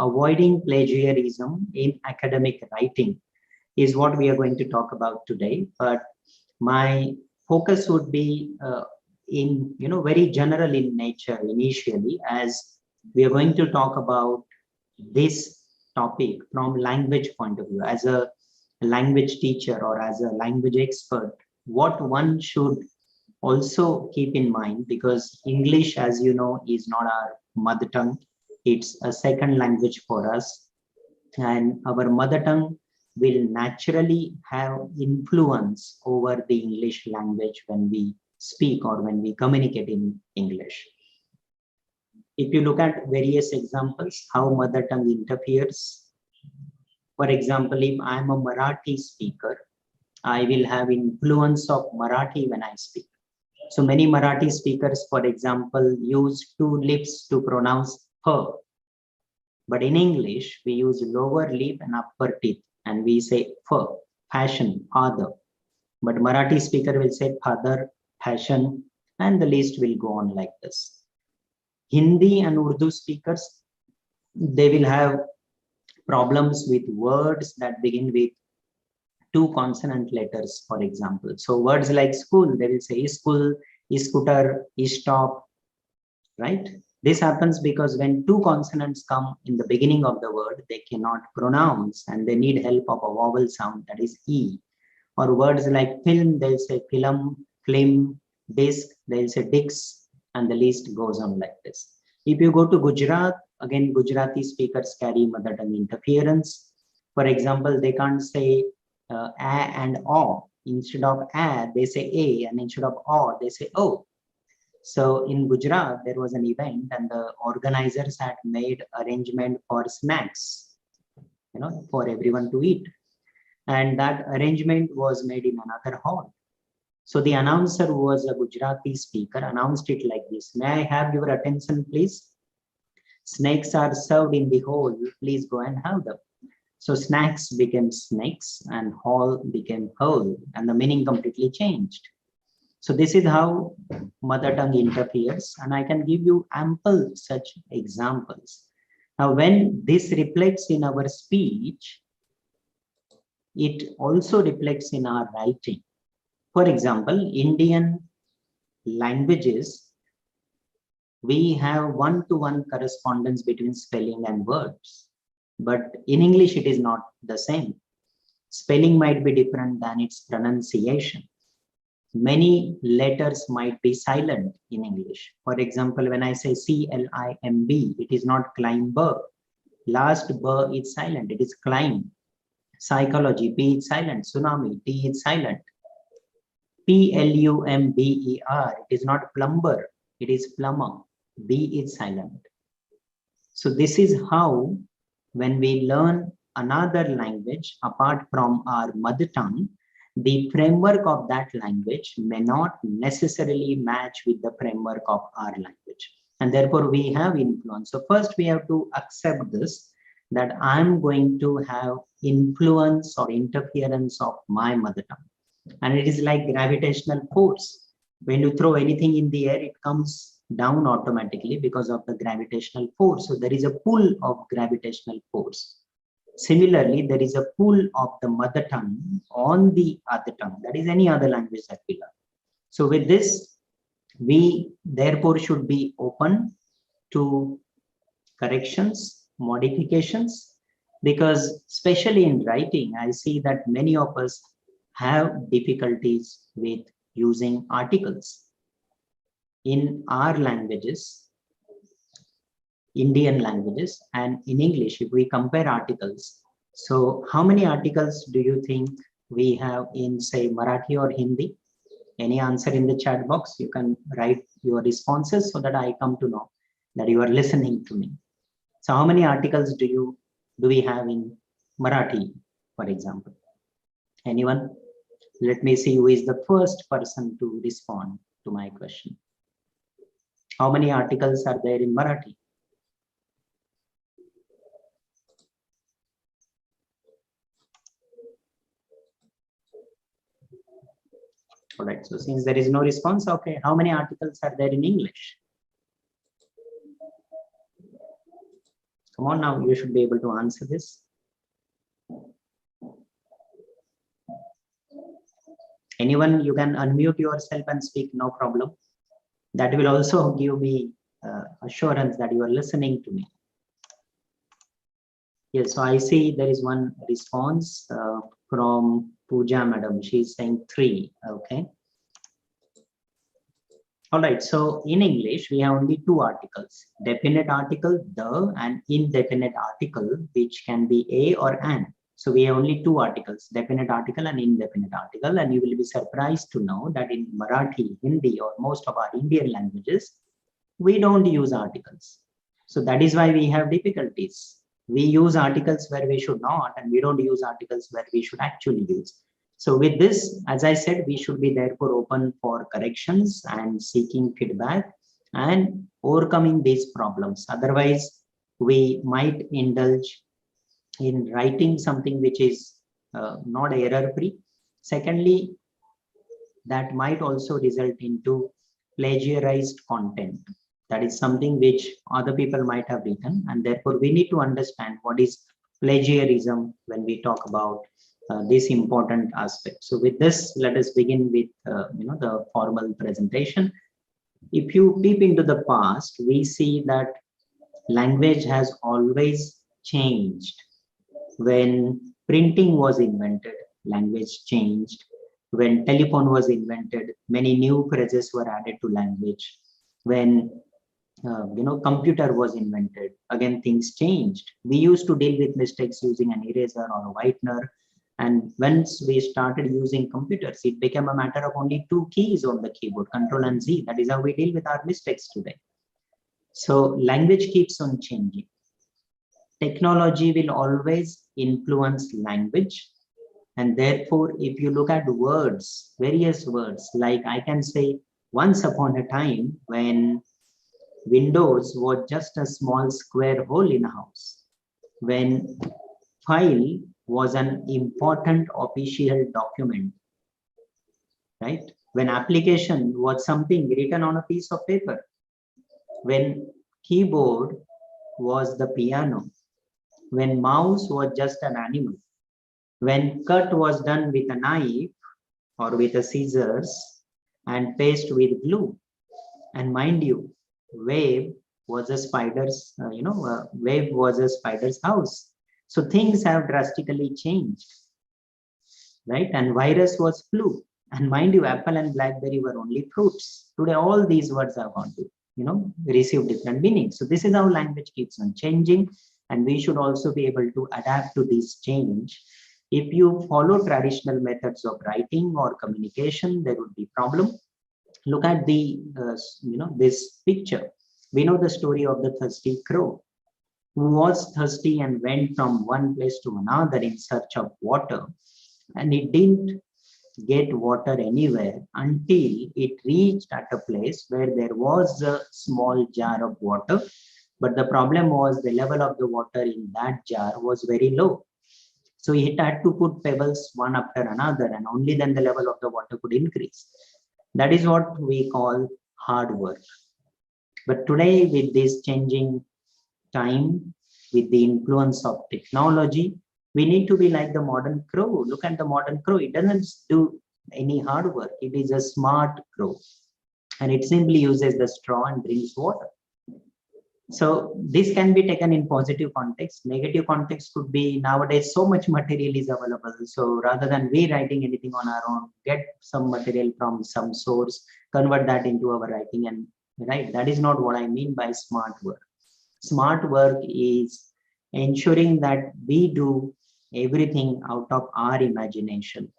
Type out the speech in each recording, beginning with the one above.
avoiding plagiarism in academic writing is what we are going to talk about today. But my focus would be in very general in nature initially, as we are going to talk about this topic from language point of view. As a language teacher or as a language expert, what one should also keep in mind, because English, as you know, is not our mother tongue. It's a second language for us, and our mother tongue will naturally have influence over the English language when we speak or when we communicate in English. If you look at various examples, how mother tongue interferes. For example, if I'm a Marathi speaker, I will have influence of Marathi when I speak. So many Marathi speakers, for example, use two lips to pronounce her. But in English, we use lower lip and upper teeth, and we say fur, fashion, father. But Marathi speaker will say father, fashion, and the list will go on like this. Hindi and Urdu speakers, they will have problems with words that begin with two consonant letters, for example. So words like school, they will say school, scooter, stop, right? This happens because when two consonants come in the beginning of the word, they cannot pronounce and they need help of a vowel sound, that is E. Or words like film, they'll say film, film, disc, they'll say dix, and the list goes on like this. If you go to Gujarat, again, Gujarati speakers carry mother tongue interference. For example, they can't say a and o. Instead of a, they say a, and instead of o, they say o. So in Gujarat, there was an event and the organizers had made arrangement for snacks, for everyone to eat. And that arrangement was made in another hall. So the announcer, who was a Gujarati speaker, announced it like this: may I have your attention, please? Snakes are served in the hall, please go and have them. So snacks became snakes and hall became hole, and the meaning completely changed. So this is how mother tongue interferes, and I can give you ample such examples. Now, when this reflects in our speech, it also reflects in our writing. For example, Indian languages, we have one-to-one correspondence between spelling and words. But in English, it is not the same. Spelling might be different than its pronunciation. Many letters might be silent in English. For example, when I say C-L-I-M-B, it is not climber. Last B is silent, it is climb. Psychology, P is silent. Tsunami, T is silent. P-L-U-M-B-E-R, it is not plumber, it is plumber. B is silent. So this is how, when we learn another language apart from our mother tongue, the framework of that language may not necessarily match with the framework of our language. And therefore, we have influence. So first, we have to accept this, that I'm going to have influence or interference of my mother tongue. And it is like gravitational force. When you throw anything in the air, it comes down automatically because of the gravitational force. So there is a pull of gravitational force. Similarly, there is a pull of the mother tongue on the other tongue, that is any other language that we learn. So with this, we therefore should be open to corrections, modifications, because especially in writing, I see that many of us have difficulties with using articles. In our languages, Indian languages, and in English, if we compare articles, so how many articles do you think we have in, say, Marathi or Hindi? Any answer in the chat box? You can write your responses so that I come to know that you are listening to me. So how many articles do we have in Marathi, for example? Anyone? Let me see who is the first person to respond to my question. How many articles are there in Marathi? All right, so since there is no response, okay, how many articles are there in English? Come on now, you should be able to answer this. Anyone, you can unmute yourself and speak, no problem. That will also give me assurance that you are listening to me. Yes, so I see there is one response from Pooja madam. She's saying 3. Okay. All right. So in English, we have only 2 articles: definite article, the, and indefinite article, which can be a or an. So we have only 2 articles: definite article and indefinite article. And you will be surprised to know that in Marathi, Hindi, or most of our Indian languages, we don't use articles. So that is why we have difficulties. We use articles where we should not, and we don't use articles where we should actually use. So with this, as I said, we should be therefore open for corrections and seeking feedback and overcoming these problems. Otherwise, we might indulge in writing something which is not error-free. Secondly, that might also result into plagiarized content. That is something which other people might have written, and therefore we need to understand what is plagiarism when we talk about this important aspect. So with this, let us begin with the formal presentation. If you peep into the past, we see that language has always changed. When printing was invented, language changed. When telephone was invented, many new phrases were added to language. When computer was invented, again things changed. We used to deal with mistakes using an eraser or a whitener, and once we started using computers, it became a matter of only 2 keys on the keyboard, Control and Z. That is how we deal with our mistakes today. So language keeps on changing. Technology will always influence language, and therefore if you look at words, various words, like I can say once upon a time when Windows was just a small square hole in a house, when file was an important official document, right? When application was something written on a piece of paper, when keyboard was the piano, when mouse was just an animal, when cut was done with a knife or with a scissors and paste with glue. And mind you, wave was a spider's, wave was a spider's house. So things have drastically changed, right? And virus was flu. And mind you, apple and blackberry were only fruits. Today, all these words are going to, receive different meanings. So this is how language keeps on changing. And we should also be able to adapt to this change. If you follow traditional methods of writing or communication, there would be problem. Look at the, this picture. We know the story of the thirsty crow, who was thirsty and went from one place to another in search of water. And it didn't get water anywhere until it reached at a place where there was a small jar of water. But the problem was the level of the water in that jar was very low. So he had to put pebbles one after another, and only then the level of the water could increase. That is what we call hard work. But today, with this changing time, with the influence of technology, we need to be like the modern crow. Look at the modern crow. It doesn't do any hard work. It is a smart crow, and it simply uses the straw and drinks water. So this can be taken in positive context. Negative context could be nowadays so much material is available. So rather than we writing anything on our own, get some material from some source, convert that into our writing, and right. That is not what I mean by smart work. Smart work is ensuring that we do everything out of our imagination,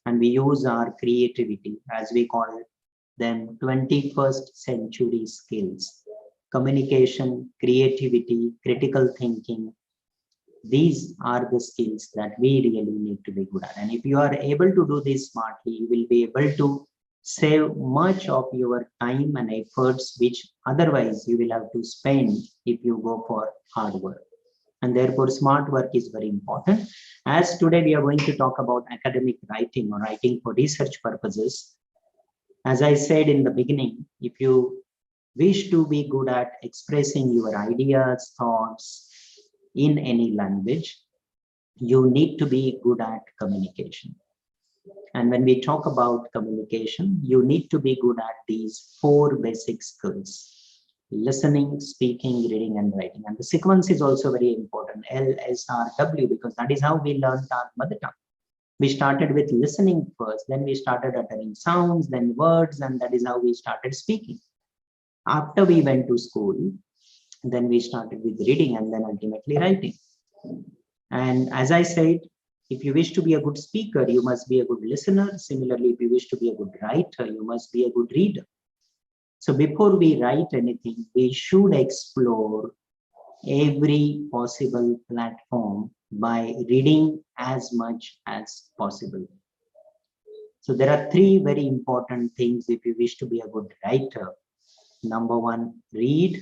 and we use our creativity, as we call them, 21st century skills. Communication, creativity, critical thinking. These are the skills that we really need to be good at. And if you are able to do this smartly, you will be able to save much of your time and efforts, which otherwise you will have to spend if you go for hard work. And therefore, smart work is very important. As today we are going to talk about academic writing or writing for research purposes. As I said in the beginning, if you wish to be good at expressing your ideas, thoughts, in any language, you need to be good at communication. And when we talk about communication, you need to be good at these 4 basic skills: listening, speaking, reading, and writing. And the sequence is also very important, LSRW, because that is how we learned our mother tongue. We started with listening first, then we started uttering sounds, then words, and that is how we started speaking. After we went to school, then we started with reading and then ultimately writing. And as I said, if you wish to be a good speaker, you must be a good listener. Similarly, if you wish to be a good writer, you must be a good reader. So before we write anything, we should explore every possible platform by reading as much as possible. So there are 3 very important things if you wish to be a good writer. Number 1, read.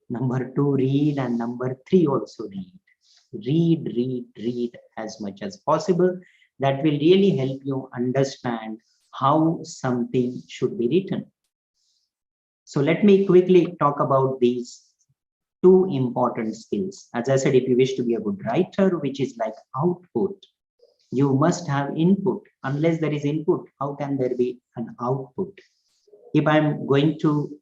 Number 2, read. And number 3, also read. Read as much as possible. That will really help you understand how something should be written. So let me quickly talk about these 2 important skills. As I said, if you wish to be a good writer, which is like output, you must have input. Unless there is input, how can there be an output? If I'm going to,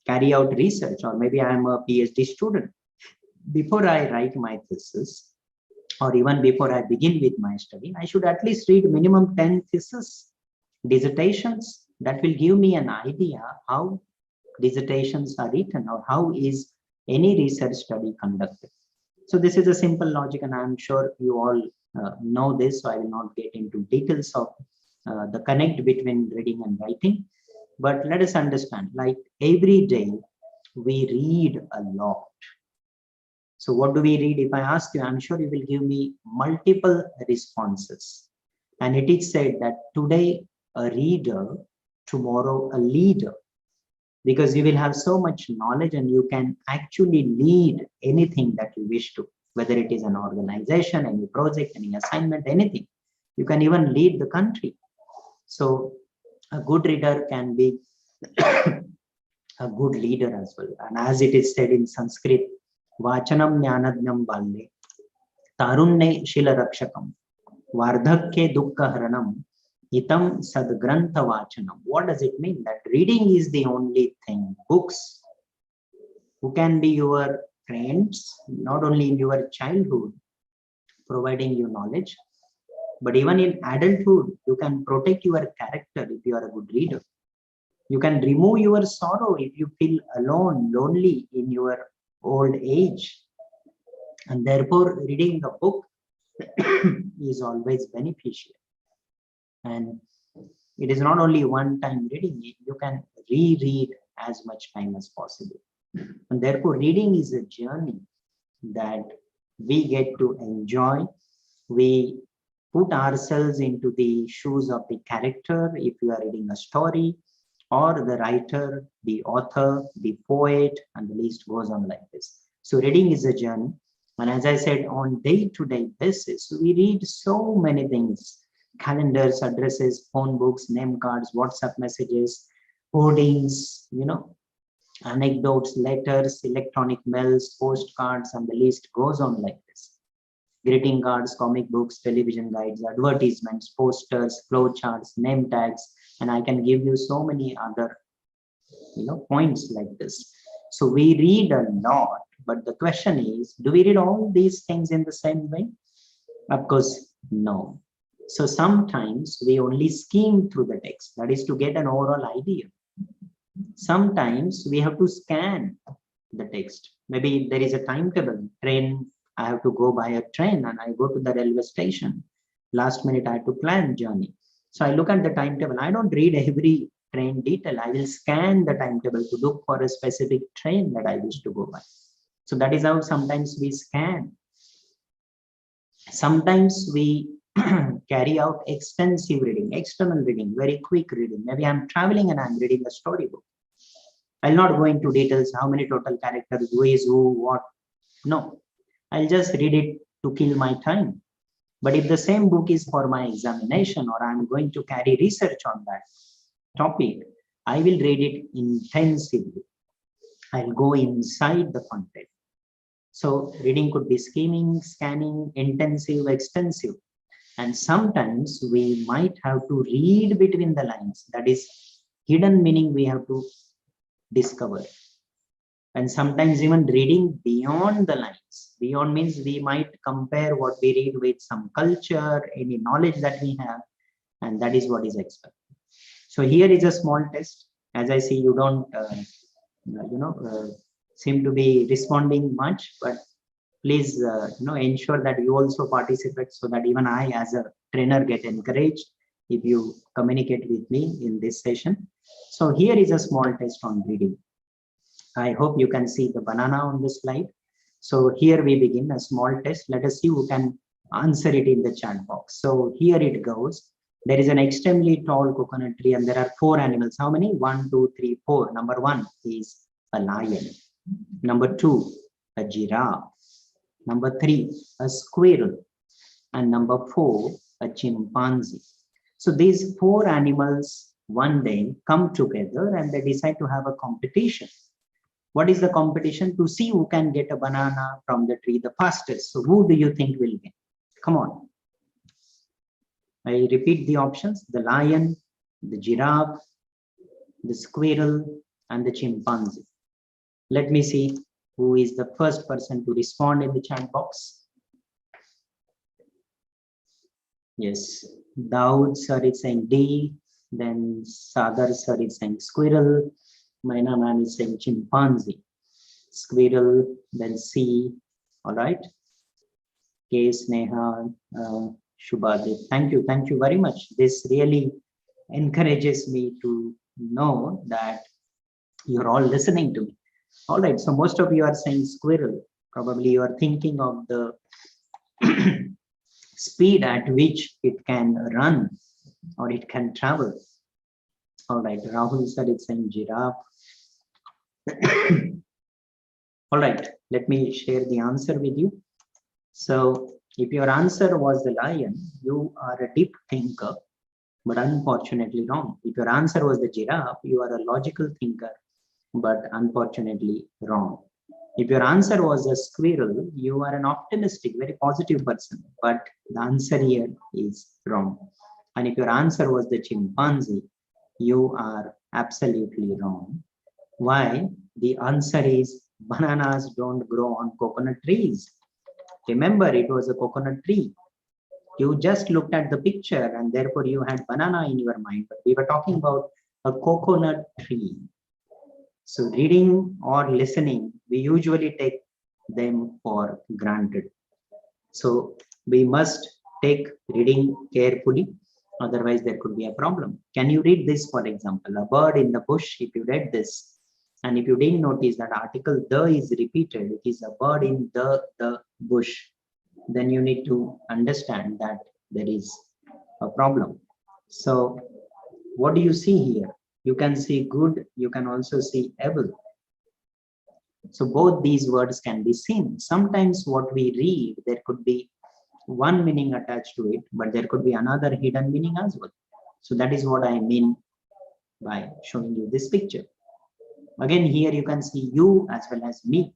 carry out research, or maybe I'm a PhD student, before I write my thesis, or even before I begin with my study, I should at least read minimum 10 thesis, dissertations. That will give me an idea how dissertations are written or how is any research study conducted. So this is a simple logic, and I'm sure you all know this, so I will not get into details of the connect between reading and writing. But let us understand, like every day we read a lot. So what do we read? If I ask you, I'm sure you will give me multiple responses. And it is said that today a reader, tomorrow a leader, because you will have so much knowledge and you can actually lead anything that you wish to, whether it is an organization, any project, any assignment, anything. You can even lead the country. So a good reader can be a good leader as well. And as it is said in Sanskrit, Vachanam Jnanadnyam Balye, Tarunne Shilarakshakam, Vardhakke Dukkha Haranam, Itam Sadgrantha Vachanam. What does it mean? That reading is the only thing. Books, who can be your friends, not only in your childhood, providing you knowledge, but even in adulthood, you can protect your character if you are a good reader. You can remove your sorrow if you feel alone, lonely in your old age. And therefore, reading a book is always beneficial. And it is not only one time reading, you can reread as much time as possible. And therefore, reading is a journey that we get to enjoy. We put ourselves into the shoes of the character if you are reading a story, or the writer, the author, the poet, and the list goes on like this. So reading is a journey. And as I said, on day-to-day basis, we read so many things: calendars, addresses, phone books, name cards, WhatsApp messages, hoardings, anecdotes, letters, electronic mails, postcards, and the list goes on like this. Greeting cards, comic books, television guides, advertisements, posters, flowcharts, name tags, and I can give you so many other points like this. So we read a lot, but the question is, do we read all these things in the same way? Of course, no. So sometimes we only skim through the text, that is to get an overall idea. Sometimes we have to scan the text. Maybe there is a timetable, train, I have to go by a train and I go to the railway station. Last minute I have to plan journey. So I look at the timetable. I don't read every train detail. I will scan the timetable to look for a specific train that I wish to go by. So that is how sometimes we scan. Sometimes we carry out extensive reading, external reading, very quick reading. Maybe I'm traveling and I'm reading a storybook. I'll not go into details, how many total characters, who is who, what. No, I'll just read it to kill my time. But if the same book is for my examination, or I'm going to carry research on that topic, I will read it intensively. I'll go inside the content. So reading could be skimming, scanning, intensive, extensive. And sometimes we might have to read between the lines. That is hidden meaning we have to discover. And sometimes even reading beyond the lines. Beyond means we might compare what we read with some culture, any knowledge that we have, and that is what is expected. So here is a small test. As I see, you don't, seem to be responding much, but please, ensure that you also participate so that even I, as a trainer, get encouraged if you communicate with me in this session. So here is a small test on reading. I hope you can see the banana on the slide. So here we begin a small test. Let us see who can answer it in the chat box. So here it goes. There is an extremely tall coconut tree and there are 4 animals. How many? 1, 2, 3, 4. Number 1 is a lion. Number 2, a giraffe. Number 3, a squirrel. And number 4, a chimpanzee. So these 4 animals one day come together and they decide to have a competition. What is the competition? To see who can get a banana from the tree the fastest. So who do you think will win? Come on. I repeat the options: the lion, the giraffe, the squirrel, and the chimpanzee. Let me see who is the first person to respond in the chat box. Yes, Daud sir is saying D, then Sadar sir is saying squirrel, Maina man is saying chimpanzee, squirrel, then C, all right. K, Sneha, Shubhadev, thank you very much. This really encourages me to know that you're all listening to me. All right, so most of you are saying squirrel. Probably you are thinking of the speed at which it can run or it can travel. All right, Rahul sir is saying giraffe. All right, let me share the answer with you. So if your answer was the lion, you are a deep thinker, but unfortunately wrong. If your answer was the giraffe, you are a logical thinker, but unfortunately wrong. If your answer was a squirrel, you are an optimistic, very positive person, but the answer here is wrong. And if your answer was the chimpanzee, you are absolutely wrong. Why? The answer is bananas don't grow on coconut trees. Remember, it was a coconut tree. You just looked at the picture and therefore you had banana in your mind, but we were talking about a coconut tree. So reading or listening, we usually take them for granted. So we must take reading carefully, otherwise there could be a problem. Can you read this, for example, a bird in the bush? If you read this, and if you didn't notice that article the is repeated, it is a bird in the bush, then you need to understand that there is a problem. So what do you see here? You can see good, you can also see evil. So both these words can be seen. Sometimes what we read, there could be one meaning attached to it, but there could be another hidden meaning as well. So that is what I mean by showing you this picture. Again, here you can see you as well as me.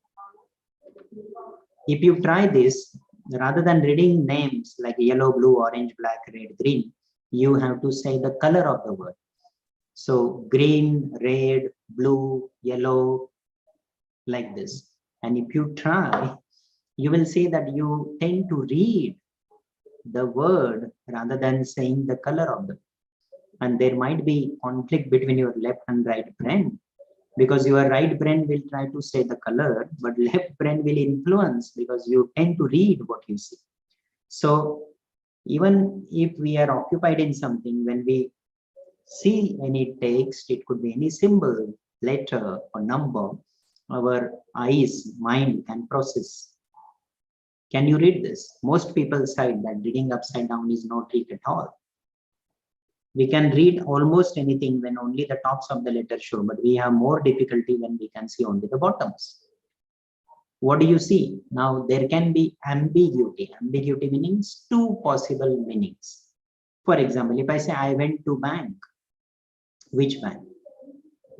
If you try this, rather than reading names like yellow, blue, orange, black, red, green, you have to say the color of the word. So green, red, blue, yellow, like this. And if you try, you will see that you tend to read the word rather than saying the color of the word. And there might be conflict between your left and right brain, because your right brain will try to say the color, but left brain will influence because you tend to read what you see. So even if we are occupied in something, when we see any text, it could be any symbol, letter, or number, our eyes, mind can process. Can you read this? Most people say that reading upside down is no trick at all. We can read almost anything when only the tops of the letters show, but we have more difficulty when we can see only the bottoms. What do you see? Now there can be ambiguity. Ambiguity means two possible meanings. For example, if I say I went to bank, which bank?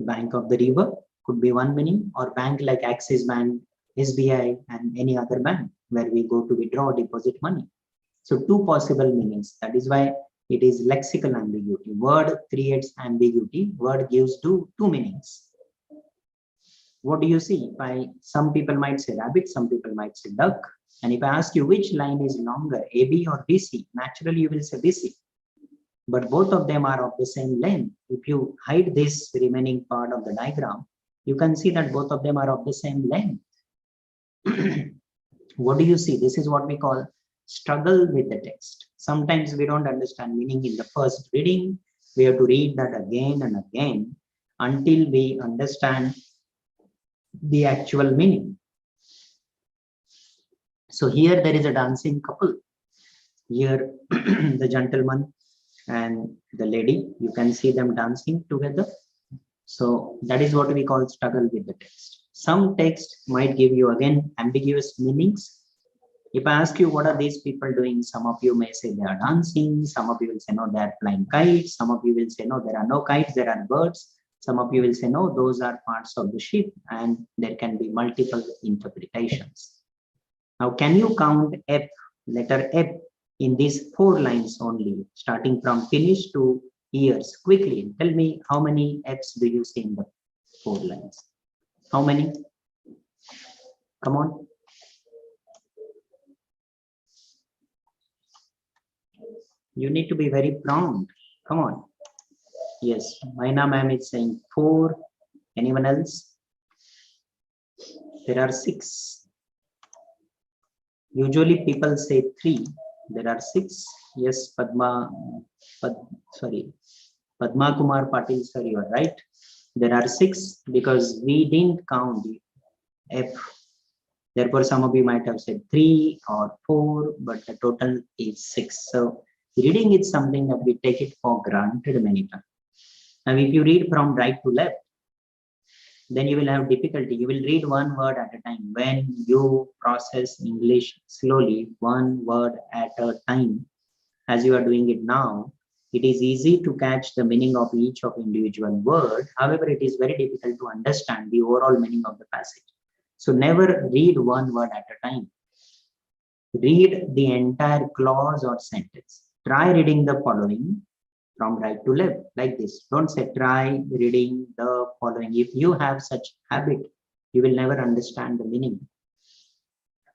Bank of the river could be one meaning, or bank like Axis Bank, SBI and any other bank where we go to withdraw or deposit money. So two possible meanings. That is why it is lexical ambiguity. Word creates ambiguity. Word gives two meanings. What do you see? Some people might say rabbit, some people might say duck. And if I ask you which line is longer, AB or BC, naturally you will say BC. But both of them are of the same length. If you hide this remaining part of the diagram, you can see that both of them are of the same length. What do you see? This is what we call struggle with the text. Sometimes we don't understand meaning in the first reading. We have to read that again and again until we understand the actual meaning. So here there is a dancing couple. Here the gentleman and the lady, you can see them dancing together. So that is what we call struggle with the text. Some text might give you again ambiguous meanings. If I ask you what are these people doing, some of you may say they are dancing, some of you will say no, they are flying kites, some of you will say no, there are no kites, there are birds, some of you will say no, those are parts of the ship, and there can be multiple interpretations. Now, can you count F, letter F, in these 4 lines only, starting from finish to ears? Quickly, tell me how many F's do you see in the 4 lines? How many? Come on. You need to be very prompt. Come on. Yes, Maina ma'am is saying 4. Anyone else? There are 6. Usually people say 3. There are 6. Yes, Padma Kumar Patil, sir, you are right. There are 6 because we didn't count F. Therefore, some of you might have said 3 or 4, but the total is 6. So reading is something that we take it for granted many times. Now, if you read from right to left, then you will have difficulty. You will read one word at a time. When you process English slowly, one word at a time, as you are doing it now, it is easy to catch the meaning of each of individual word. However, it is very difficult to understand the overall meaning of the passage. So never read one word at a time. Read the entire clause or sentence. Try reading the following from right to left, like this. Don't say try reading the following. If you have such habit, you will never understand the meaning.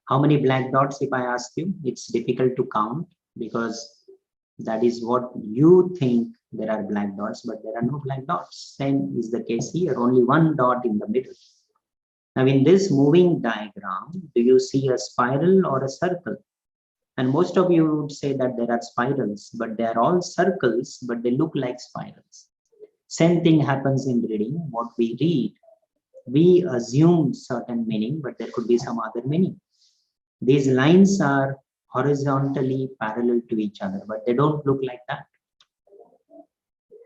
How many black dots, if I ask you? It's difficult to count because that is what you think there are black dots, but there are no black dots. Same is the case here, only one dot in the middle. Now in this moving diagram, do you see a spiral or a circle? And most of you would say that there are spirals, but they are all circles, but they look like spirals. Same thing happens in reading. What we read, we assume certain meaning, but there could be some other meaning. These lines are horizontally parallel to each other, but they don't look like that.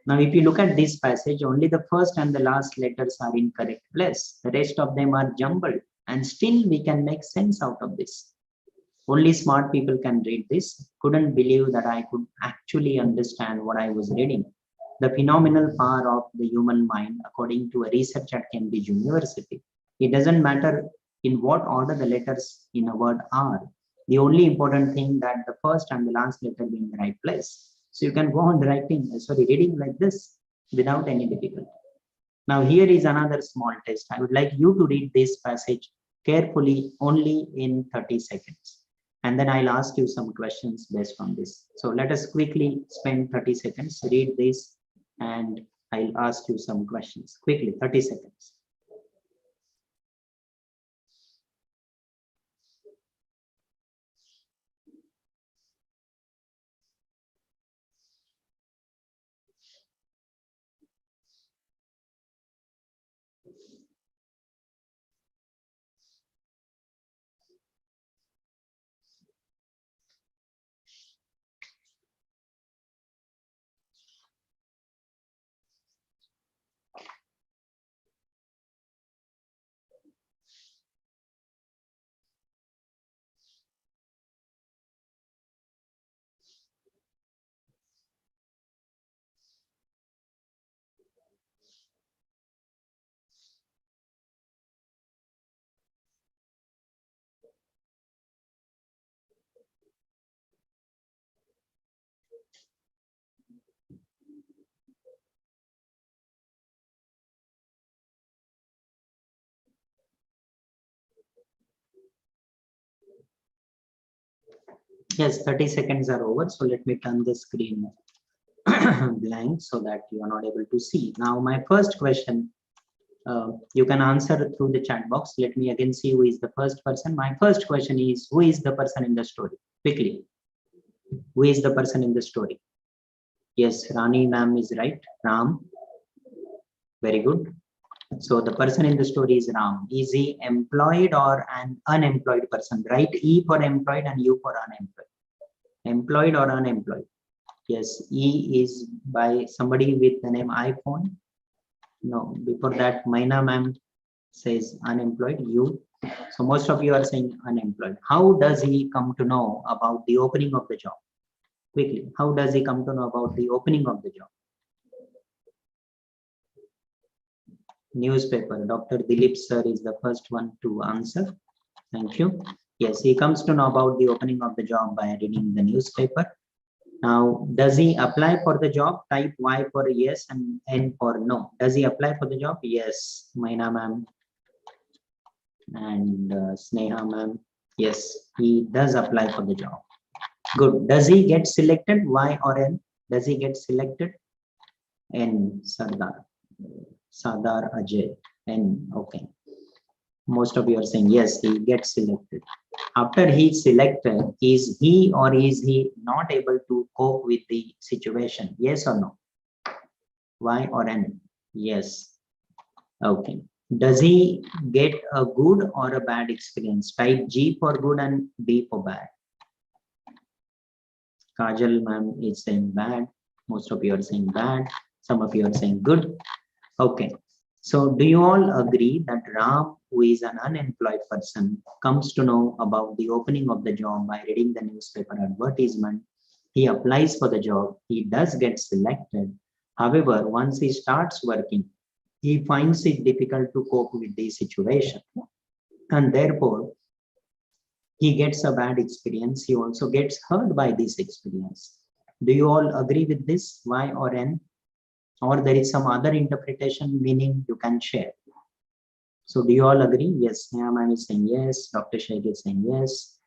Now, if you look at this passage, only the first and the last letters are in correct place. The rest of them are jumbled, and still we can make sense out of this. Only smart people can read this. Couldn't believe that I could actually understand what I was reading. The phenomenal power of the human mind, according to a research at Cambridge University. It doesn't matter in what order the letters in a word are. The only important thing that the first and the last letter be in the right place. So you can go on reading like this without any difficulty. Now here is another small test. I would like you to read this passage carefully only in 30 seconds. And then I'll ask you some questions based on this. So let us quickly spend 30 seconds, read this, and I'll ask you some questions. Quickly, 30 seconds. Yes, 30 seconds are over. So let me turn the screen blank so that you are not able to see. Now, my first question, you can answer through the chat box. Let me again see who is the first person. My first question is, who is the person in the story? Quickly, who is the person in the story? Yes, Rani ma'am is right. Ram. Very good. So the person in the story is Ram. Is he employed or an unemployed person? Right? E for employed and U for unemployed. Employed or unemployed? Yes, E is by somebody with the name iPhone. No, before that, Maina ma'am says unemployed. You. So most of you are saying unemployed. How does he come to know about the opening of the job? Quickly, how does he come to know about the opening of the job? Newspaper. Dr. Dilip sir is the first one to answer. Thank you. Yes, he comes to know about the opening of the job by reading the newspaper. Now, does he apply for the job? Type Y for yes and N for no. Does he apply for the job? Yes, Maina ma'am and Sneha ma'am. Yes, he does apply for the job. Good. Does he get selected? Y or N? Does he get selected? N. Sardar. Sardar Ajay. N. Okay. Most of you are saying yes, he gets selected. After he's selected, is he or is he not able to cope with the situation? Yes or no? Y or N? Yes. Okay. Does he get a good or a bad experience? Type G for good and B for bad. Kajal ma'am is saying bad. Most of you are saying bad. Some of you are saying good. Okay. So do you all agree that Ram, who is an unemployed person, comes to know about the opening of the job by reading the newspaper advertisement? He applies for the job. He does get selected. However, once he starts working, he finds it difficult to cope with the situation. And therefore, he gets a bad experience. He also gets hurt by this experience. Do you all agree with this? Y or N? Or there is some other interpretation meaning you can share? So do you all agree? Yes, Sneha ma'am is saying yes, Dr. Shaikh is saying yes,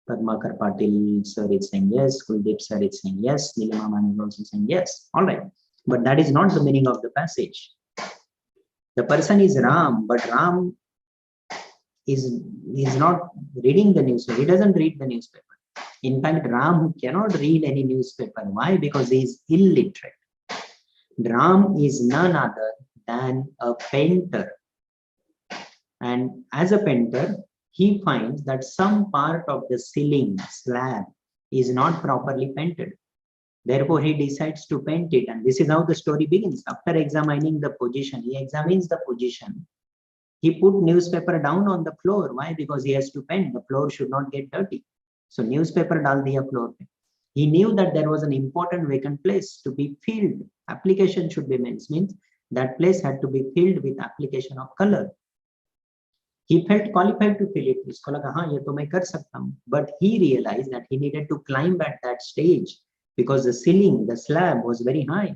Padmakar Patil sir is saying yes, Kuldeep sir is saying yes, Nilima ma'am is also saying yes. All right, but that is not the meaning of the passage. The person is Ram, but Ram is not reading the newspaper. He doesn't read the newspaper. In fact, Ram cannot read any newspaper. Why? Because he is illiterate. Ram is none other than a painter. And as a painter, he finds that some part of the ceiling slab is not properly painted. Therefore, he decides to paint it. And this is how the story begins. After examining the position, he examines the position. He put newspaper down on the floor. Why? Because he has to paint. The floor should not get dirty. So newspaper dal diya floor pe. He knew that there was an important vacant place to be filled. Application should be meant. Means that place had to be filled with application of color. He felt qualified to fill it. Usko laga, हाँ, ये तो मैं कर सकता हूँ. But he realized that he needed to climb at that stage because the ceiling, the slab was very high.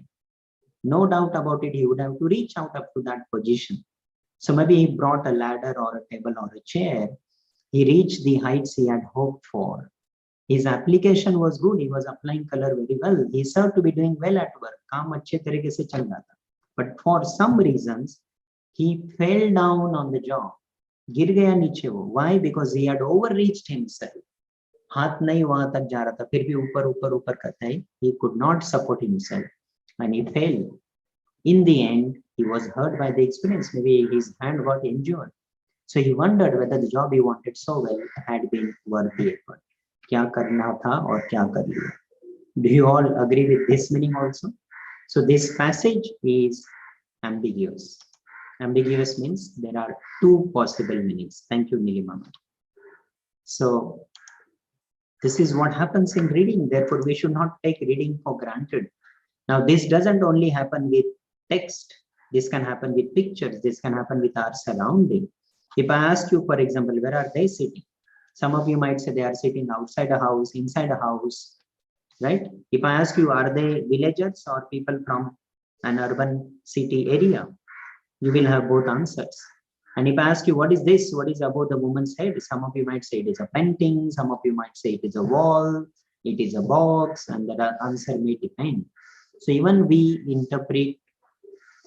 No doubt about it, he would have to reach out up to that position. So maybe he brought a ladder or a table or a chair. He reached the heights he had hoped for. His application was good. He was applying color very well. He served to be doing well at work. काम अच्छे तरीके से चल रहा था. But for some reasons, he fell down on the job. गिर गया नीचे वो. Why? Because he had overreached himself. हाथ नहीं वहां तक जा रहा था. फिर भी ऊपर ऊपर ऊपर करता है. He could not support himself and he fell. In the end, he was hurt by the experience. Maybe his hand got injured. So he wondered whether the job he wanted so well had been worth the effort. क्या करना था और क्या कर लिया? Do you all agree with this meaning also? So this passage is ambiguous. Ambiguous means there are two possible meanings. Thank you, Nilima. So this is what happens in reading. Therefore, we should not take reading for granted. Now, this doesn't only happen with text. This can happen with pictures. This can happen with our surrounding. If I ask you, for example, where are they sitting? Some of you might say they are sitting outside a house, inside a house, right? If I ask you, are they villagers or people from an urban city area? You will have both answers. And if I ask you, what is this? What is above the woman's head? Some of you might say it is a painting. Some of you might say it is a wall. It is a box. And the answer may depend. So even we interpret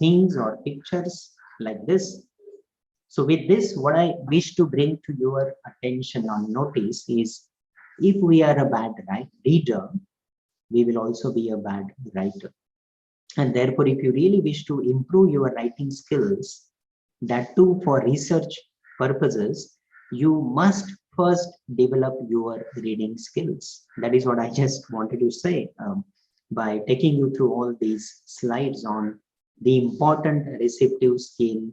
things or pictures like this. So with this, what I wish to bring to your attention or notice is, if we are a bad reader, we will also be a bad writer. And therefore, if you really wish to improve your writing skills, that too for research purposes, you must first develop your reading skills. That is what I just wanted to say by taking you through all these slides on the important receptive skill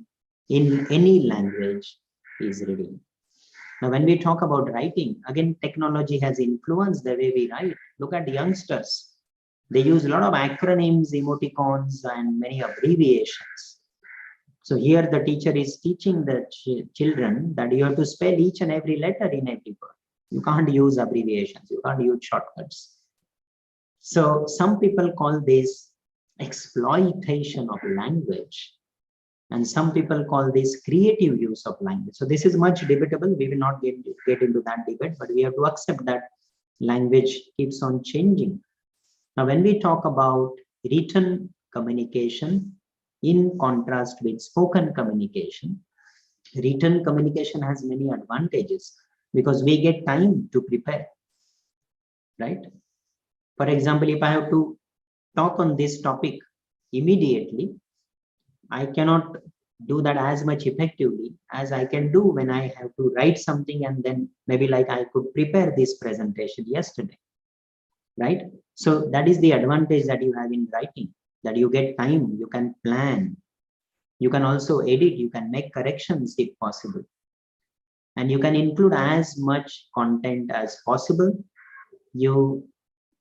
in any language is reading. Now, when we talk about writing, again, technology has influenced the way we write. Look at the youngsters. They use a lot of acronyms, emoticons, and many abbreviations. So here the teacher is teaching the children that you have to spell each and every letter in every word. You can't use abbreviations. You can't use shortcuts. So some people call this exploitation of language. And some people call this creative use of language. So this is much debatable. We will not get into that debate, but we have to accept that language keeps on changing. Now, when we talk about written communication, in contrast with spoken communication, written communication has many advantages because we get time to prepare, right? For example, if I have to talk on this topic immediately, I cannot do that as much effectively as I can do when I have to write something, and then maybe like I could prepare this presentation yesterday, right? So that is the advantage that you have in writing, that you get time, you can plan, you can also edit, you can make corrections if possible, and you can include as much content as possible. You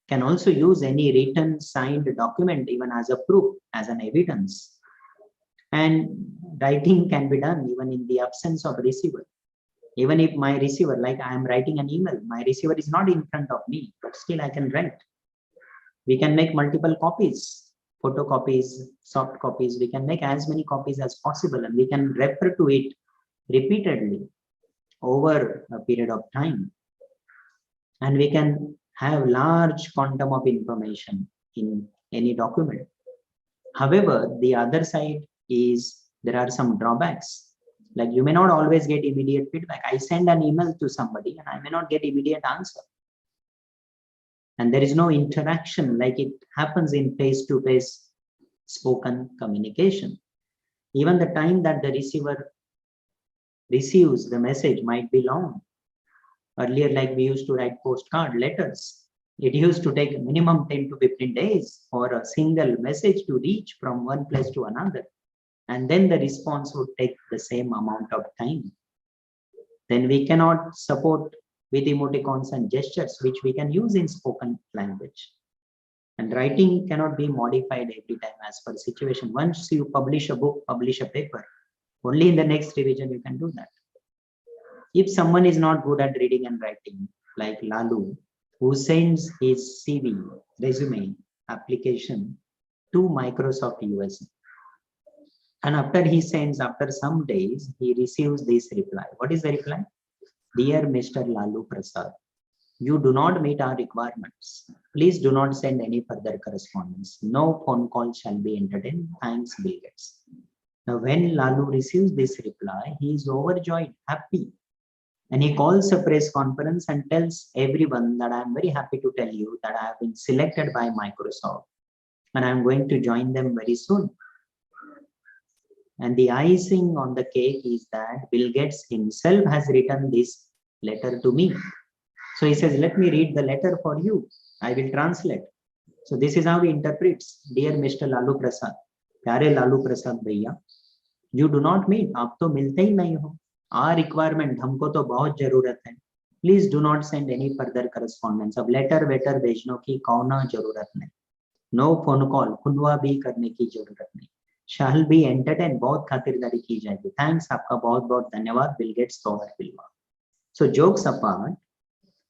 can also use any written signed document even as a proof, as an evidence. And writing can be done even in the absence of receiver. Even if my receiver, like I am writing an email, my receiver is not in front of me, but still I can write. We can make multiple copies, photocopies, soft copies. We can make as many copies as possible, and we can refer to it repeatedly over a period of time. And we can have large quantum of information in any document. However, the other side is there are some drawbacks. Like you may not always get immediate feedback. I send an email to somebody and I may not get immediate answer. And there is no interaction like it happens in face-to-face spoken communication. Even the time that the receiver receives the message might be long. Earlier, like we used to write postcard letters. It used to take minimum 10 to 15 days for a single message to reach from one place to another. And then the response would take the same amount of time. Then we cannot support with emoticons and gestures, which we can use in spoken language. And writing cannot be modified every time as per situation. Once you publish a book, publish a paper, only in the next revision you can do that. If someone is not good at reading and writing, like Lalu, who sends his CV, resume, application to Microsoft USA, and after he sends, after some days, he receives this reply. What is the reply? Dear Mr. Lalu Prasad, you do not meet our requirements. Please do not send any further correspondence. No phone call shall be entertained. Thanks, Bill Gates. Now, when Lalu receives this reply, he is overjoyed, happy. And he calls a press conference and tells everyone that I am very happy to tell you that I have been selected by Microsoft and I am going to join them very soon. And the icing on the cake is that Bill Gates himself has written this letter to me. So he says, let me read the letter for you. I will translate. So this is how he interprets. Dear Mr. Lalu Prasad, Pyare Lalu Prasad Bhaiya, you do not meet, aap to milte hi nahi ho. Our requirement, हमको तो बहुत जरूरत है. Please do not send any further correspondence. अब letter waiter भेजने की कौना जरूरत नहीं. No phone call, खुनवा भी करने की जरूरत नहीं. Shall be entertained, बहुत खातिरदारी की जाएगी. Thanks, आपका बहुत बहुत धन्यवाद. Bill Gates तो और बिलवा. So jokes apart,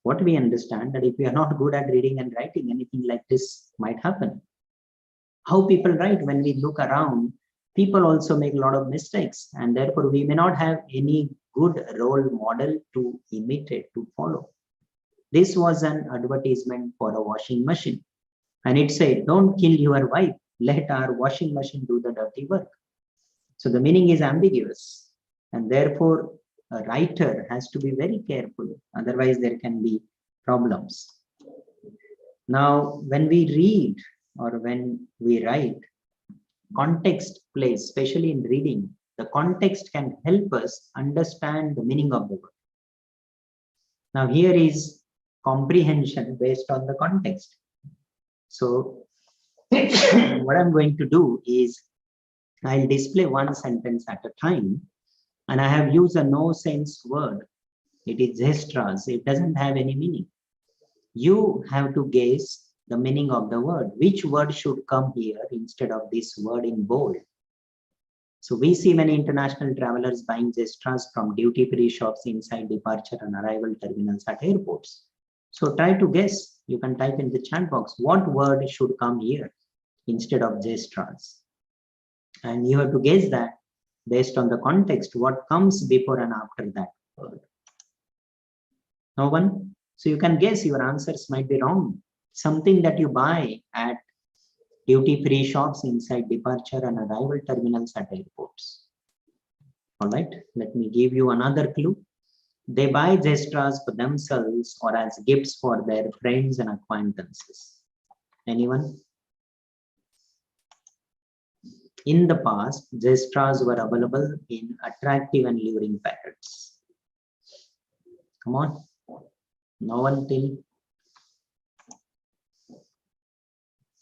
what we understand that if we are not good at reading and writing, anything like this might happen. How people write when we look around People also make a lot of mistakes, and therefore we may not have any good role model to imitate, to follow. This was an advertisement for a washing machine, and it said, "Don't kill your wife, let our washing machine do the dirty work." So the meaning is ambiguous, and therefore a writer has to be very careful, otherwise there can be problems. Now, when we read or when we write, context plays, especially in reading. The context can help us understand the meaning of the word. Now, here is comprehension based on the context. So, what I'm going to do is I'll display one sentence at a time, and I have used a no sense word. It is gestras. It doesn't have any meaning. You have to guess the meaning of the word. Which word should come here instead of this word in bold? So we see many international travelers buying gestras from duty-free shops inside departure and arrival terminals at airports. So try to guess. You can type in the chat box, what word should come here instead of gestras? And you have to guess that based on the context, what comes before and after that word. No one? So you can guess, your answers might be wrong. Something that you buy at duty-free shops inside departure and arrival terminals at airports. All right, let me give you another clue. They buy gestras for themselves or as gifts for their friends and acquaintances. Anyone? In the past, gestras were available in attractive and luring packets. Come on. No one till.